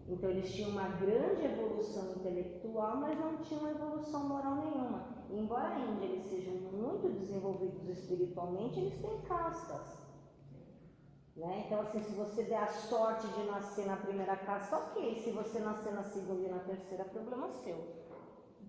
Então eles tinham uma grande evolução intelectual, mas não tinham evolução moral nenhuma. E embora a Índia eles sejam muito desenvolvidos espiritualmente, eles têm castas. Né? Então assim, se você der a sorte de nascer na primeira casta, ok. Se você nascer na segunda e na terceira, problema seu.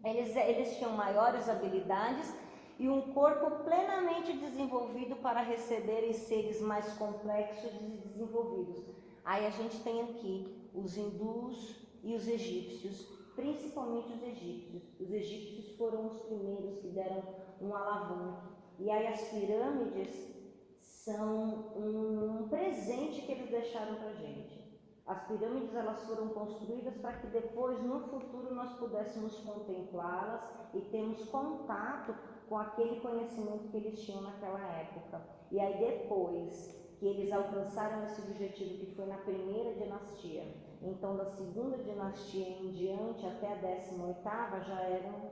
Eles tinham maiores habilidades e um corpo plenamente desenvolvido para receberem seres mais complexos e desenvolvidos. Aí a gente tem aqui os hindus e os egípcios, principalmente os egípcios. Os egípcios foram os primeiros que deram um alavanque. E aí as pirâmides são um presente que eles deixaram para a gente. As pirâmides elas foram construídas para que depois, no futuro, nós pudéssemos contemplá-las e termos contato com aquele conhecimento que eles tinham naquela época. E aí depois que eles alcançaram esse objetivo, que foi na primeira dinastia, então da segunda dinastia em diante até a 18ª já eram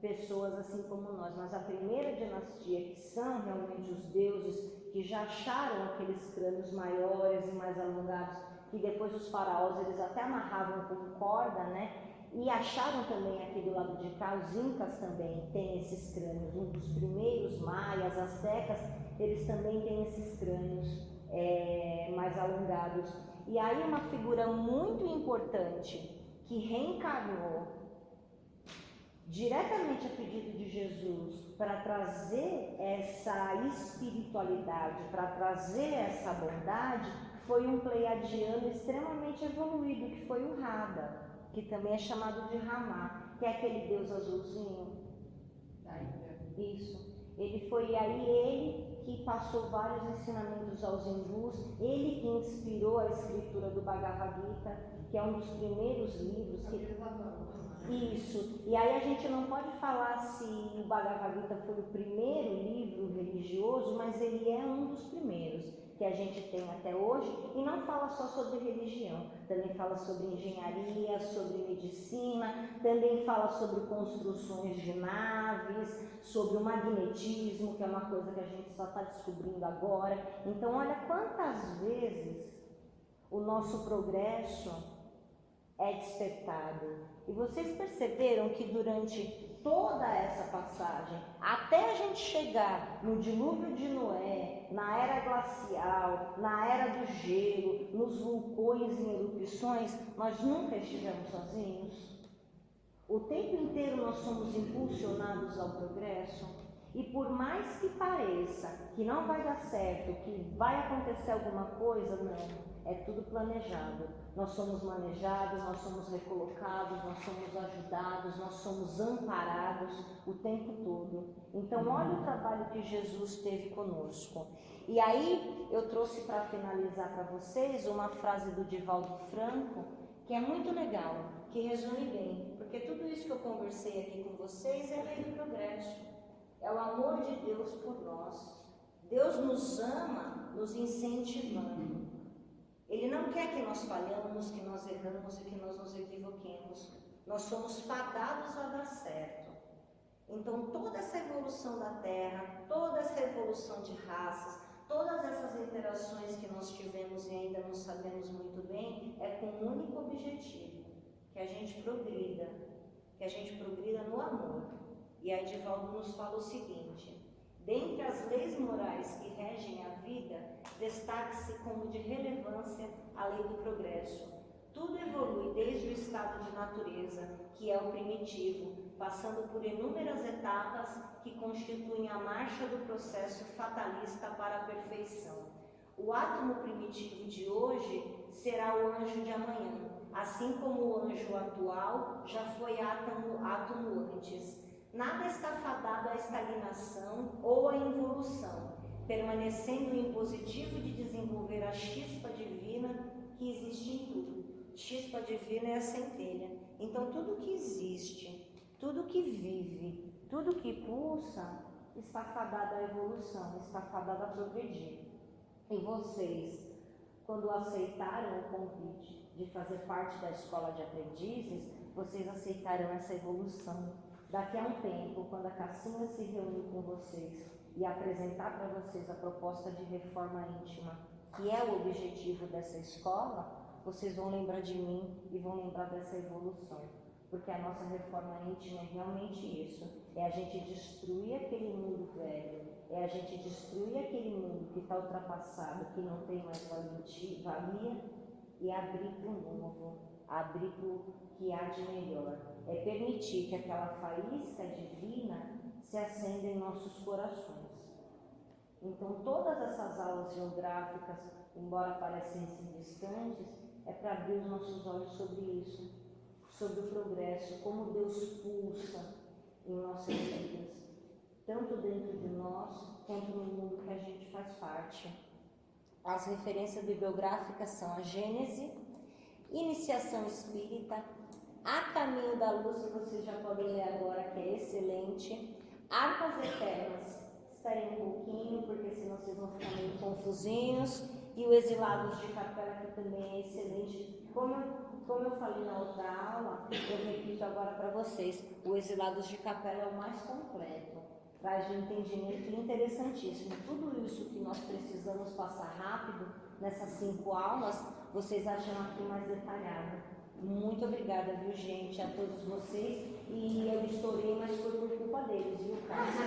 pessoas assim como nós, mas a primeira dinastia, que são realmente os deuses que já acharam aqueles crânios maiores e mais alongados, que depois os faraós eles até amarravam com corda, né? E acharam também aqui do lado de cá, os incas também têm esses crânios, um dos primeiros maias, astecas, eles também têm esses crânios mais alongados. E aí uma figura muito importante que reencarnou diretamente a pedido de Jesus para trazer essa espiritualidade, para trazer essa bondade, foi um pleiadiano extremamente evoluído, que foi o Radha, que também é chamado de Rama, que é aquele deus azulzinho. Isso. Ele foi aí ele que passou vários ensinamentos aos hindus, ele que inspirou a escritura do Bhagavad Gita, que é um dos primeiros livros que... Isso, e aí a gente não pode falar se o Bhagavad Gita foi o primeiro livro religioso, mas ele é um dos primeiros que a gente tem até hoje, e não fala só sobre religião, também fala sobre engenharia, sobre medicina, também fala sobre construções de naves, sobre o magnetismo, que é uma coisa que a gente só está descobrindo agora. Então olha quantas vezes o nosso progresso é despertado. E vocês perceberam que durante toda essa passagem, até a gente chegar no dilúvio de Noé, na era glacial, na era do gelo, nos vulcões em erupções, nós nunca estivemos sozinhos? O tempo inteiro nós somos impulsionados ao progresso. E por mais que pareça que não vai dar certo, que vai acontecer alguma coisa, não. É tudo planejado. Nós somos manejados, nós somos recolocados, nós somos ajudados, nós somos amparados o tempo todo. Então, olha o trabalho que Jesus teve conosco. E aí, eu trouxe para finalizar para vocês uma frase do Divaldo Franco, que é muito legal, que resume bem, porque tudo isso que eu conversei aqui com vocês é lei do progresso. É o amor de Deus por nós. Deus nos ama, nos incentivando. Ele não quer que nós falhamos, que nós erramos e que nós nos equivoquemos. Nós somos fadados a dar certo. Então, toda essa evolução da Terra, toda essa evolução de raças, todas essas interações que nós tivemos e ainda não sabemos muito bem, é com um único objetivo, que a gente progrida no amor. E aí Divaldo nos fala o seguinte: dentre as leis morais que regem a vida, destaque-se como de relevância a lei do progresso. Tudo evolui desde o estado de natureza, que é o primitivo, passando por inúmeras etapas que constituem a marcha do processo fatalista para a perfeição. O átomo primitivo de hoje será o anjo de amanhã, assim como o anjo atual já foi átomo antes. Nada está fadado à estagnação ou à involução, permanecendo o impositivo de desenvolver a chispa divina que existe em tudo. Chispa divina é a centelha. Então tudo que existe, tudo que vive, tudo que pulsa, está fadado à evolução, está fadado a progredir. E vocês, quando aceitaram o convite de fazer parte da escola de aprendizes, vocês aceitaram essa evolução. Daqui a um tempo, quando a Cassinha se reunir com vocês e apresentar para vocês a proposta de reforma íntima, que é o objetivo dessa escola, vocês vão lembrar de mim e vão lembrar dessa evolução. Porque a nossa reforma íntima é realmente isso. É a gente destruir aquele mundo velho, é a gente destruir aquele mundo que está ultrapassado, que não tem mais valia, e abrir para o novo, abrir para o que há de melhor. É permitir que aquela faísca divina se acenda em nossos corações. Então, todas essas aulas geográficas, embora parecessem distantes, é para abrir os nossos olhos sobre isso, sobre o progresso, como Deus pulsa em nossas vidas, tanto dentro de nós, quanto no mundo que a gente faz parte. As referências bibliográficas são a Gênese, Iniciação Espírita, A Caminho da Luz, que vocês já podem ler agora, que é excelente, Harpas Eternas, esperem um pouquinho, porque senão vocês vão ficar meio confusinhos, e o Exilados de Capela, que também é excelente. Como eu falei na outra aula, eu repito agora para vocês, o Exilados de Capela é o mais completo, traz um entendimento interessantíssimo. Tudo isso que nós precisamos passar rápido nessas 5 aulas, vocês acham aqui mais detalhado. Muito obrigada, viu, gente, a todos vocês. E eu estourei, mas foi por culpa deles, viu, Cássio?